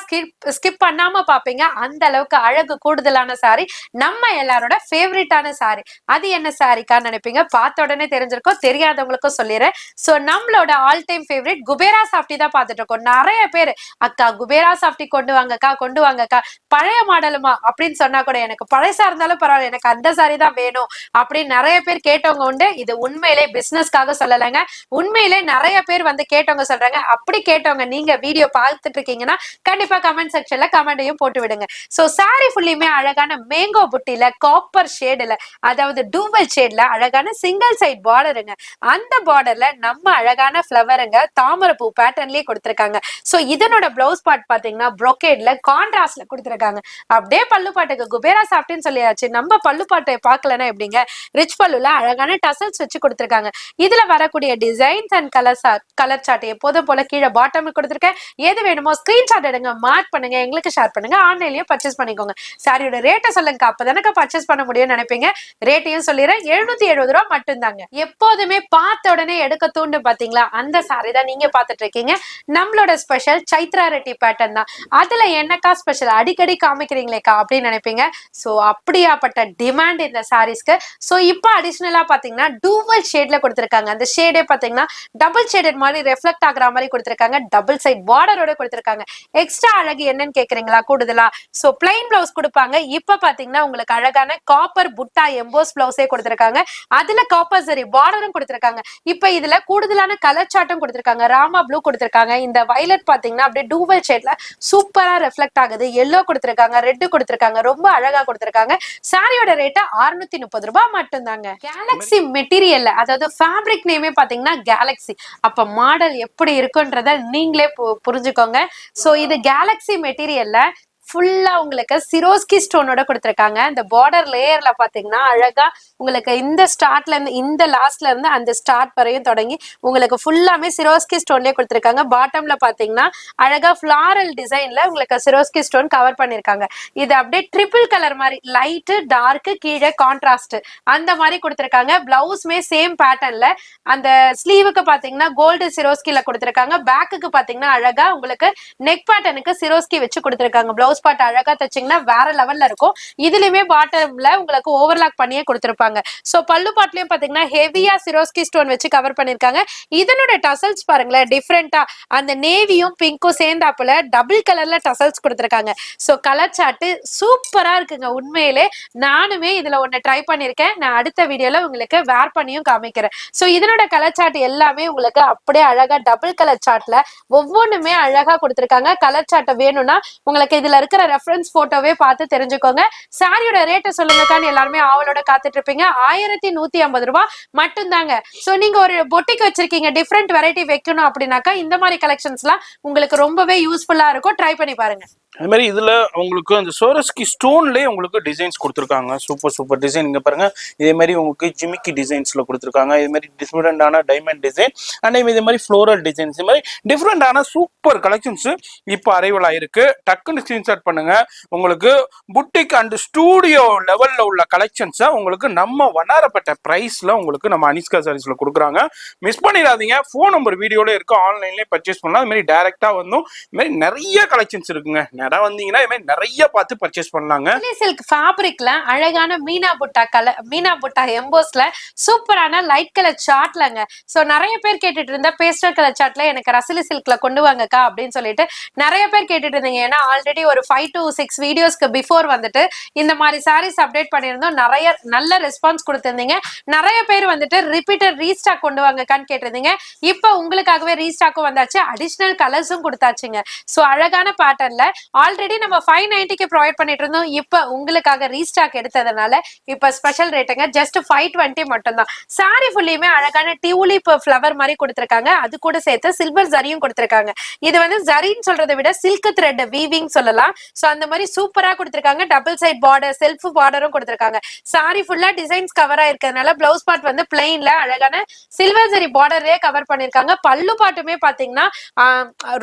ஸ்கிப் பண்ணாம பாப்பீங்க. அந்த அளவுக்கு அழகு கூடுதலான சாரி, நம்ம எல்லாரோட ஃபேவரட்டான சாரி. அது என்ன சாரிக்கான்னு நினைப்பீங்க, பார்த்த உடனே தெரிஞ்சிருக்கும். தெரியாதவங்களுக்கும் சொல்லிடுறேன். சோ நம்மளோட all time favourite Kubera softy தான் பார்த்துட்டு இருக்கோம். நிறைய பேர் அக்கா குபேரா சாஃப்டி கொண்டு வாங்கக்கா, கொண்டு வாங்கக்கா, பழைய மாடலுமா அப்படின்னு சொன்னா கூட எனக்கு பழசா இருந்தாலும் பரவாயில்ல, எனக்கு அந்த சாரி தான் வேணும் அப்படின்னு நிறைய பேர் கேட்டவங்க உண்டு. இது உண்மையிலே பிசினஸ்க்காக சொல்லலைங்க, உண்மையிலே நிறைய பேர் வந்து கேட்டவங்க சொல்றாங்க. அப்படி கேட்டவங்க நீங்க வீடியோ பார்த்துட்டு இருக்கீங்கன்னா கண்டிப்பா கமெண்ட் செக்ஷன்ல கமெண்டையும் போட்டு விடுங்க. சோ சாரி ஃபுல்லியுமே அழகான மேங்கோ புட்டில காப்பர் ஷேடுல, அதாவது டூவல் ஷேட்ல அழகான சிங்கிள் சைட் பார்டருங்க. அந்த பார்டர்ல நம்ம அழகான ஃபிளவருங்க தாமரை பூ பேட்டர்ன்லயே கொடுத்திருக்காங்க. சோ இதனோட பிளவுஸ் பார்ட் பாத்தீங்கன்னா ப்ரோகேட்ல கான்ட்ராஸ்ட்ல கொடுத்திருக்காங்க. அப்படியே பல்லு பாட்டுக்கு குபேரா சாஃப்ட்னு சொல்லியாச்சு, நம்ம பல்லு பாட்டை பார்க்கலன்னா எப்படிங்க? ரிச் பல்லுல அழகான டசல்ஸ் வச்சு கொடுத்திருக்காங்க. இதுல வரக்கூடிய டிசைன்ஸ் அண்ட் கலர் சார்ட் எப்போதும் போல கீழே பாட்டம் கொடுத்திருக்கேன். எது வேணுமோ ஸ்கிரீன்ஷாட் எடுங்க, மார்க் பண்ணுங்க, எங்களுக்கு ஷேர் பண்ணுங்க, ஆன்லைன்லயும் பர்ச்சேஸ் பண்ணிக்கோங்க. சாரியோட ரேட்டை சொல்லுங்க, அப்பதானக்க பர்ச்சேஸ் பண்ண முடியும்னு நினைப்பீங்க. ரேட்டையும் சொல்லிடுறேன், 770 ரூபாய் மட்டும்தாங்க. எப்போதுமே பார்த்த உடனே எடுக்க தூண்டு பாத்தீங்களா, அந்த சாரி தான் நீங்க பாத்துட்டு இருக்கீங்க. நம்மளோட ஸ்பெஷல் சைத்ரா ரெட்டி பேட்டர்ன் தான். அதுல என்னக்கா ஸ்பெஷல், அடிக்கடி காமிக்கிறீங்களேக்கா அப்படின்னு நினைப்பீங்க. சோ அப்படியாப்பட்ட டிமாண்ட் இந்த சாரீஸ்க்கு. சோ இப்போ அடிஷனலா பாத்தீங்கன்னா டூவல் ஷேட்ல கொடுத்திருக்காங்க. அந்த ஷேடே பாத்தீங்கன்னா டபுள் ஷேடட் மாதிரி ரெஃப்ளெக்ட் ஆகுற மாதிரி கொடுத்திருக்காங்க. டபுள் சைட் பார்டரோட கொடுத்திருக்காங்க. எக்ஸ்ட்ரா அழகு என்னன்னு கேக்குறீங்களா? கூடுதலா சோ பிளைன் பிளவுஸ் கொடுப்பாங்க. இப்ப பாத்தீங்கன்னா உங்களுக்கு அழகான காப்பர் புட்டா எம்போஸ் பிளவுஸே கொடுத்திருக்காங்க. அதுல காப்பர் சரி பார்டரும் கொடுத்திருக்காங்க. இப்ப இதுல கூடுதலான கலர் சார்ட்டும் கொடுத்திருக்காங்க. ராமா ப்ளூ கொடுத்திருக்காங்க. இந்த வயலட் பாத்தீங்கன்னா அப்படியே டூவல் ஷேட்ல சூப்பரா ரெஃப்ளெக்ட் ஆகுது. எல்லோ கொடுத்திருக்காங்க, ரெட் கொடுத்திருக்காங்க, ரொம்ப அழகா கொடுத்திருக்காங்க. சாரியோட ரேட் 630 ரூபாய் மட்டும்தாங்க. கேலக்ஸி மெட்டீரியல்ல, அதாவது ஃபேப்ரிக் நேமே பாத்தீங்கன்னா கேலக்ஸி. அப்ப மாடல் எப்படி இருக்குன்றத நீங்களே புரிஞ்சுக்கோங்க. சோ இது கேலக்ஸி மெட்டீரியல்ல ஃபுல்லா உங்களுக்கு சிரோஸ்கி ஸ்டோனோட கொடுத்திருக்காங்க. இந்த பார்டர் லேயர்ல பாத்தீங்கன்னா அழகா உங்களுக்கு இந்த ஸ்டார்ட்ல இருந்து இந்த லாஸ்ட்ல இருந்து அந்த ஸ்டார்ட் வரையும் தொடங்கி உங்களுக்கு ஃபுல்லாமே சிரோஸ்கி ஸ்டோன்லயே கொடுத்திருக்காங்க. பாட்டம்ல பாத்தீங்கன்னா அழகா ஃபிளாரல் டிசைன்ல உங்களுக்கு சிரோஸ்கி ஸ்டோன் கவர் பண்ணிருக்காங்க. இது அப்படியே ட்ரிபிள் கலர் மாதிரி, லைட் டார்க் கீழே கான்ட்ராஸ்ட் அந்த மாதிரி கொடுத்திருக்காங்க. பிளவுஸ்மே சேம் பேட்டர்ன்ல, அந்த ஸ்லீவுக்கு பாத்தீங்கன்னா கோல்டு சிரோஸ்கில கொடுத்திருக்காங்க. பேக்குக்கு பாத்தீங்கன்னா அழகா உங்களுக்கு நெக் பேட்டர்னுக்கு சிரோஸ்கி வச்சு கொடுத்திருக்காங்க. பிளவுஸ் பார்ட் அழகா தச்சிங்கன்னா வேற லெவல்ல இருக்கும். இதுலயுமே பாட்டம்ல உங்களுக்கு ஓவர்லாக் பண்ணியே கொடுத்திருப்பாங்க. சோ பல்லு பாட்லயும் பாத்தீங்கன்னா ஹெவியா சிரோஸ்கி ஸ்டோன் வச்சு கவர் பண்ணிருக்காங்க. இதனோட டசல்ஸ் பாருங்களேன், டிஃப்ரெண்டா அந்த நேவியும் பிங்க்கும் சேர்ந்தாப்புல டபுள் கலர்ல டசல்ஸ் கொடுத்திருக்காங்க. சோ கலர் சார்ட் சூப்பரா இருக்குங்க. உண்மையிலே நானுமே இதுல ஒண்ணு ட்ரை பண்ணிருக்கேன். நான் அடுத்த வீடியோல உங்களுக்கு வேர் பண்ணியும் காமிக்கிறேன். சோ இதனோட கலர் சார்ட் எல்லாமே உங்களுக்கு அப்படியே அழகா டபுள் கலர் சார்ட்ல ஒவ்வொன்றுமே அழகா கொடுத்திருக்காங்க. கலர் சார்ட் வேணும்னா உங்களுக்கு இதுல இருக்கிற ரெஃபரன்ஸ் போட்டோவே பார்த்து தெரிஞ்சுக்கோங்க. சாரியோட ரேட்டை சொல்லுங்கக்கான்னு எல்லாருமே ஆவலோட காத்துட்டு இருப்பீங்க. 1150 ரூபாய் மட்டும்தாங்க. சோ நீங்க ஒரு பொட்டிக் வச்சிருக்கீங்க, டிஃப்ரெண்ட் வெரைட்டி வைக்கணும் அப்படின்னாக்கா இந்த மாதிரி கலெக்ஷன்ஸ் எல்லாம் உங்களுக்கு ரொம்பவே யூஸ்ஃபுல்லா இருக்கும். ட்ரை பண்ணி பாருங்க. அது மாதிரி இதுல உங்களுக்கு அந்த சோரஸ்கி ஸ்டோன்லயே உங்களுக்கு டிசைன்ஸ் கொடுத்துருக்காங்க. Super super design. இங்க பாருங்க, இதே மாதிரி உங்களுக்கு ஜிமிக்கி டிசைன்ஸ்ல கொடுத்துருக்காங்க. இது மாதிரி டிஃப்ரெண்டான டைமண்ட் டிசைன் அண்ட் இதே மாதிரி ஃப்ளோரல் டிசைன்ஸ், இது மாதிரி டிஃப்ரெண்டான சூப்பர் கலெக்ஷன்ஸ் இப்போ அரைவல் ஆயிருக்கு. டக்குன்னு ஸ்கிரீன்ஷாட் பண்ணுங்க. உங்களுக்கு புட்டிக் அண்ட் ஸ்டூடியோ லெவல்ல உள்ள கலெக்ஷன்ஸை உங்களுக்கு நம்ம வண்ணாரப்பட்ட பிரைஸ்ல உங்களுக்கு நம்ம அனிஷ்கா சாரீஸ்ல கொடுக்குறாங்க. மிஸ் பண்ணிடாதீங்க. ஃபோன் நம்பர் வீடியோல இருக்கு, ஆன்லைன்லேயே பர்ச்சேஸ் பண்ணலாம். இது மாதிரி டைரக்டா வந்தும் இது மாதிரி நிறைய கலெக்ஷன்ஸ் இருக்குங்க. நேரா வந்தீங்கன்னா இது மாதிரி நிறைய பார்த்து பர்ச்சேஸ் பண்ணலாங்க. சில்க் ஃபேப்ரிக்ல அழகான மீனா புட்டா எம்போஸ்ல சூப்பரான லைட் கலர் சார்ட்லங்க. சோ நிறைய பேர் கேட்டுட்டு இருந்த பேஸ்டல் கலர் சார்ட்ல எனக்கு ரசிலி சில்க்ல கொண்டு வாங்கக்கா அப்படின்னு சொல்லிட்டு நிறைய பேர் கேட்டுட்டு இருந்தீங்க. ஏன்னா ஆல்ரெடி ஒரு 5 to 6 வீடியோஸ்க்கு பிஃபோர் வந்துட்டு இந்த மாதிரி சாரீஸ் அப்டேட் பண்ணியிருந்தோம். நிறைய நல்ல ரெஸ்பான்ஸ் கொடுத்திருந்தீங்க. நிறைய பேர் வந்துட்டு ரிப்பீட்டட் ரீஸ்டாக் கொண்டு வாங்கக்கான்னு கேட்டிருந்தீங்க. இப்ப உங்களுக்காகவே ரீஸ்டாக்கும் வந்தாச்சு, அடிஷனல் கலர்ஸும் கொடுத்தாச்சுங்க. சோ அழகான பேட்டர்ன்ல ஆல்ரெடி நம்ம 590க்கு ப்ரொவைட் பண்ணிட்டு இருந்தோம். இப்ப உங்களுக்காக ரீஸ்டாக் எடுத்ததுனால இப்ப ஸ்பெஷல் ரேட்டுங்க ஜஸ்ட் 520 மட்டும் தான். சாரி ஃபுல்லியுமே அழகான டியூலிப் ஃப்ளவர் மாதிரி கொடுத்திருக்காங்க. அது கூட சேர்த்து சில்வர் ஜரியும் கொடுத்திருக்காங்க. இது வந்து ஜரின்னு சொல்றதை விட சில்க் த்ரெட் வீவிங் சொல்லலாம். சோ அந்த மாதிரி சூப்பரா கொடுத்திருக்காங்க. டபுள் சைட் பார்டர் செல்ஃப் பார்டரும் கொடுத்திருக்காங்க. சாரி ஃபுல்லா டிசைன்ஸ் கவர் ஆயிருக்கிறதுனால பிளவுஸ் பார்ட் வந்து பிளெயின்ல அழகான சில்வர் ஜரி பார்டரே கவர் பண்ணிருக்காங்க. பல்லு பாட்டுமே பாத்தீங்கன்னா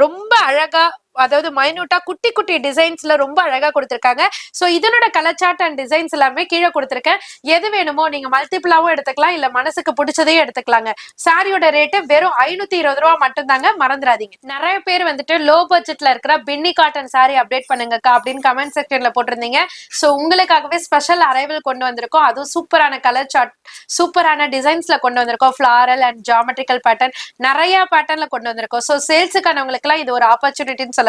ரொம்ப அழகா, அதாவது மைனூட்டா குட்டி குட்டி டிசைன்ஸ்ல ரொம்ப அழகா கொடுத்திருக்காங்க. சோ இதனோட கலர் சார்ட் அண்ட் டிசைன்ஸ் எல்லாமே கீழே கொடுத்திருக்கேன். எது வேணுமோ நீங்க மல்டிபிளாவும் எடுத்துக்கலாம், இல்ல மனசுக்கு பிடிச்சதையும் எடுத்துக்கலாங்க. சாரியோட ரேட்டு வெறும் 520 ரூபா மட்டும் தாங்க, மறந்துடாதீங்க. நிறைய பேர் வந்துட்டு லோ பட்ஜெட்ல இருக்கிற பின்னி காட்டன் சாரி அப்டேட் பண்ணுங்கக்கா அப்படின்னு கமெண்ட் செக்ஷன்ல போட்டிருந்தீங்க. சோ உங்களுக்காகவே ஸ்பெஷல் அரைவல் கொண்டு வந்திருக்கோம். அதுவும் சூப்பரான கலர் சார்ட், சூப்பரான டிசைன்ஸ்ல கொண்டு வந்திருக்கோம். ஃபிளாரல் அண்ட் ஜியோமெட்ரிக்கல் பேட்டர்ன் நிறைய பேட்டர்ன்ல கொண்டு வந்திருக்கோம். சோ சேல்ஸுக்கானவங்களுக்கு எல்லாம் இது ஒரு ஆப்பர்ச்சுனிட்டின்னு சொல்லலாம்.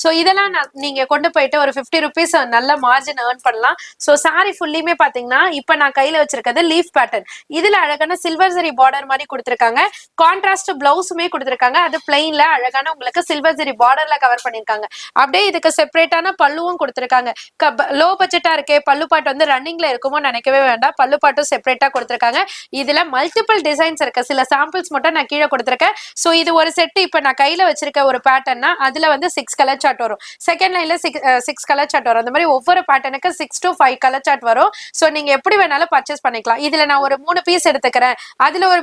சோ இதெல்லாம் நீங்க கொண்டு போயிட்டு ஒரு 50 ருபீஸ் நல்ல மார்ஜின் ஏர்ன் பண்ணலாம். சோ சாரி ஃபுல்லியுமே பாத்தீங்கன்னா இப்ப நான் கையில வச்சிருக்கிறது லீஃப் பேட்டர்ன். இதுல அழகான சில்வர் ஜரி பார்டர் மாதிரி கொடுத்திருக்காங்க. கான்ட்ராஸ்ட் பிளவுஸுமே கொடுத்திருக்காங்க. அது பிளெயின்ல அழகான உங்களுக்கு சில்வர் ஜரி பார்டர்ல கவர் பண்ணிருக்காங்க. அப்படியே இதுக்கு செப்பரேட்டான பல்லுவும் கொடுத்திருக்காங்க. லோ பட்ஜெட்டா இருக்கே, பல்லு பாட்டு வந்து ரன்னிங்ல இருக்குமோ நினைக்கவே வேண்டாம். பல்லு பாட்டும் செப்பரேட்டா கொடுத்திருக்காங்க. இதுல மல்டிபிள் டிசைன்ஸ் இருக்கு. சில சாம்பிள்ஸ் மட்டும் நான் கீழே கொடுத்திருக்கேன். சோ இது ஒரு செட். இப்ப நான் கையில வச்சிருக்க ஒரு பேட்டர்னா அதுல வந்து 6 கலர் சார்ட் வரும். செகண்ட் லைன்ல 6 கலர் சார்ட் வரும். அந்த மாதிரி ஒவ்வொரு பேட்டர்னுக்கு 6 to 5 கலர் சார்ட் வரும். சோ நீங்க எப்படி வேணாலும் பர்ச்சேஸ் பண்ணிக்கலாம். இதுல நான் ஒரு 3 பீஸ் எடுத்துக்கிறேன், அதுல ஒரு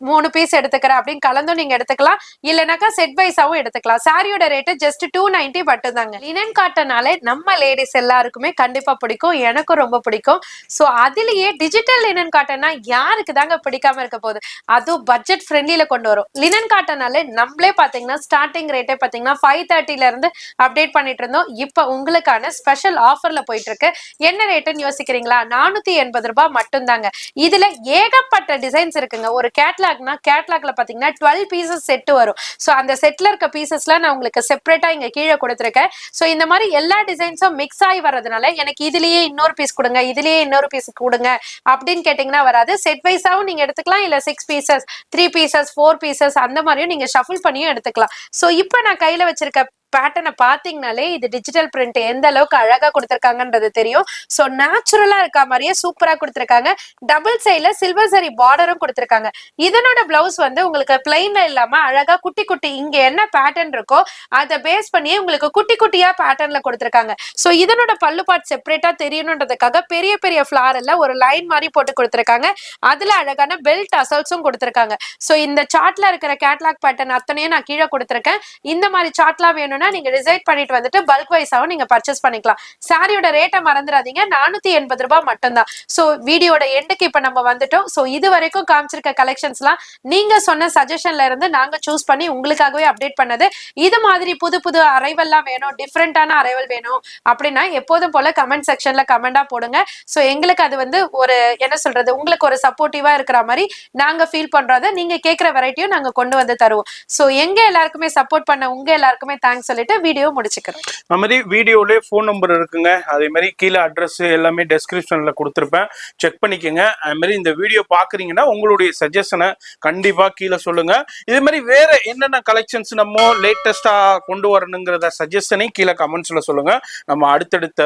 3 பீஸ் எடுத்துக்கிறேன் அப்படின்னு கலந்தும் நீங்க எடுத்துக்கலாம். இல்லனாக்கா செட் வைஸாவும் எடுத்துக்கலாம். சாரியோட ரேட் ஜஸ்ட் 290 மட்டும் தாங்க. லினன் காட்டனாலே நம்ம லேடிஸ் எல்லாருக்குமே கண்டிப்பா பிடிக்கும், எனக்கும் ரொம்ப பிடிக்கும். சோ அதுலயே டிஜிட்டல் லினன் காட்டன்னா யாருக்கு தாங்க பிடிக்காம இருக்க போகுது. அதுவும் பட்ஜெட் ஃப்ரெண்ட்லில கொண்டு வரும். லினன் காட்டனாலே நம்மளே பாத்தீங்கன்னா ஸ்டார்டிங் ரேட்டே பாத்தீங்கன்னா 530 இருந்து அப்டேட் பண்ணிட்டு இருந்தோம். இப்ப உங்களுக்கான ஸ்பெஷல் ஆஃபர்ல போயிட்டு இருக்கு. என்ன ரேட்னு யோசிக்கிறீங்களா? 480 ரூபாய் மட்டும் தாங்க. இதுல ஏகப்பட்ட டிசைன்ஸ் இருக்குங்க. ஒரு கேட்லாக்னா கேட்லாக்ல பாத்தீங்கன்னா 12 பீசஸ் செட் வரும். சோ அந்த செட்ல இருக்க பீசஸ்லாம் நான் உங்களுக்கு செப்பரேட்டா இங்க கீழே கொடுத்திருக்கேன். சோ இந்த மாதிரி எல்லா டிசைன்ஸும் மிக்ஸ் ஆகி வரதுனால எனக்கு இதுலயே இன்னொரு பீஸ் கொடுங்க, இதுலயே இன்னொரு பீஸ் கொடுங்க அப்படின்னு கேட்டீங்கன்னா வராது. செட் வைஸாவும் நீங்க எடுத்துக்கலாம், இல்ல 6 பீசஸ் 3 பீசஸ் 4 பீசஸ் அந்த மாதிரியும் நீங்க ஷஃபிள் பண்ணியும் எடுத்துக்கலாம். சோ இப்ப நான் கையில வச்சிருக்க பேட்டர்னை பாத்தீங்கனாலே இது டிஜிட்டல் பிரிண்ட் எந்த அளவுக்கு அழகா கொடுத்திருக்காங்கன்றது தெரியும். சோ நேச்சுரலா இருக்க மாதிரியே சூப்பரா கொடுத்திருக்காங்க. டபுள் சைட்ல சில்வர் சரி பார்டரும் கொடுத்திருக்காங்க. இதனோட பிளவுஸ் வந்து உங்களுக்கு பிளைன்ல இல்லாம அழகா குட்டி குட்டி இங்க என்ன பேட்டர்ன் இருக்கோ அதை பேஸ் பண்ணி உங்களுக்கு குட்டி குட்டியா பேட்டர்ன்ல கொடுத்திருக்காங்க. சோ இதனோட பல்லு பார்ட் செப்பரேட்டா தெரியணுன்றதுக்காக பெரிய பெரிய ஃபிளார்ல ஒரு லைன் மாதிரி போட்டு கொடுத்திருக்காங்க. அதுல அழகான பெல்ட் அசல்ஸும் கொடுத்திருக்காங்க. சோ இந்த சார்ட்ல இருக்கிற கேட்லாக் பேட்டர்ன் அத்தனையும் நான் கீழே கொடுத்திருக்கேன். இந்த மாதிரி சார்ட்லாம் வேணும்னா நீங்க டிசைட் பண்ணிட்டு வந்துட்டு பல்க் வைஸாவும் நீங்க பர்ச்சேஸ் பண்ணிக்கலாம். சாரியோட ரேட்டை மறந்துடாதீங்க, 480 ரூபாய் மட்டும் தான். சோ வீடியோட எண்டுக்கு இப்ப நம்ம வந்துட்டோம். சோ இது வரைக்கும் காமிச்சிருக்க கலெக்ஷன்ஸ்லாம் நீங்க சொன்ன சஜஷன்ல இருந்து நாங்க சூஸ் பண்ணி உங்களுக்காகவே அப்டேட் பண்ணது. இது மாதிரி புது புது அரைவல்லாம் வேணும், டிஃப்ரெண்டான அரைவல் வேணும் அப்படின்னா எப்போதும் போல கமெண்ட் செக்ஷன்ல கமெண்டா போடுங்க. சோ எங்களுக்கு அது வந்து ஒரு என்ன சொல்றது, உங்களுக்கு ஒரு சப்போர்ட்டிவா இருக்கிற மாதிரி நாங்க ஃபீல் பண்றத நீங்க கேட்கிற வெரைட்டியும் நாங்க கொண்டு வந்து தருவோம். சோ எங்க எல்லாருக்குமே சப்போர்ட் பண்ண உங்க எல்லாருக்குமே தேங்க்ஸ் சொல்லிட்டு வீடியோ முடிச்சுக்கிறோம். அது மாதிரி வீடியோலயே ஃபோன் நம்பர் இருக்குங்க. அதே மாதிரி கீழே அட்ரஸ் எல்லாமே டெஸ்கிரிப்ஷன்ல கொடுத்துருப்பேன், செக் பண்ணிக்கோங்க. அது மாதிரி இந்த வீடியோ பாக்குறீங்கன்னா உங்களுடைய சஜஷனை கண்டிப்பா கீழே சொல்லுங்க. இதே மாதிரி வேற என்னென்ன கலெக்ஷன்ஸ் நம்ம லேட்டஸ்டா கொண்டு வரணுங்கிறத சஜஷனை கீழே கமெண்ட்ஸ்ல சொல்லுங்க. நம்ம அடுத்தடுத்த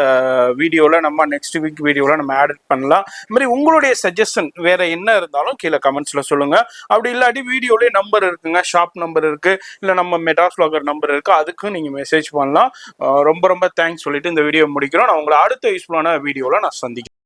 வீடியோல நம்ம நெக்ஸ்ட் வீக் வீடியோல நம்ம ஆட் பண்ணலாம். இது மாதிரி உங்களுடைய சஜஷன் வேற என்ன இருந்தாலும் கீழே கமெண்ட்ஸ்ல சொல்லுங்க. அப்படி இல்லாட்டி வீடியோலயே நம்பர் இருக்குங்க, ஷாப் நம்பர் இருக்கு, இல்ல நம்ம மெட்ராஸ் வ்ளாகர் நம்பர் இருக்கு, அதுக்கு நீங்க மெசேஜ் பண்ணலாம். ரொம்ப ரொம்ப தேங்க்ஸ் சொல்லிட்டு இந்த வீடியோ முடிக்கிறோம். நான் உங்களை அடுத்த யூஸ்ஃபுல்லான வீடியோல நான் சந்திக்கிறேன்.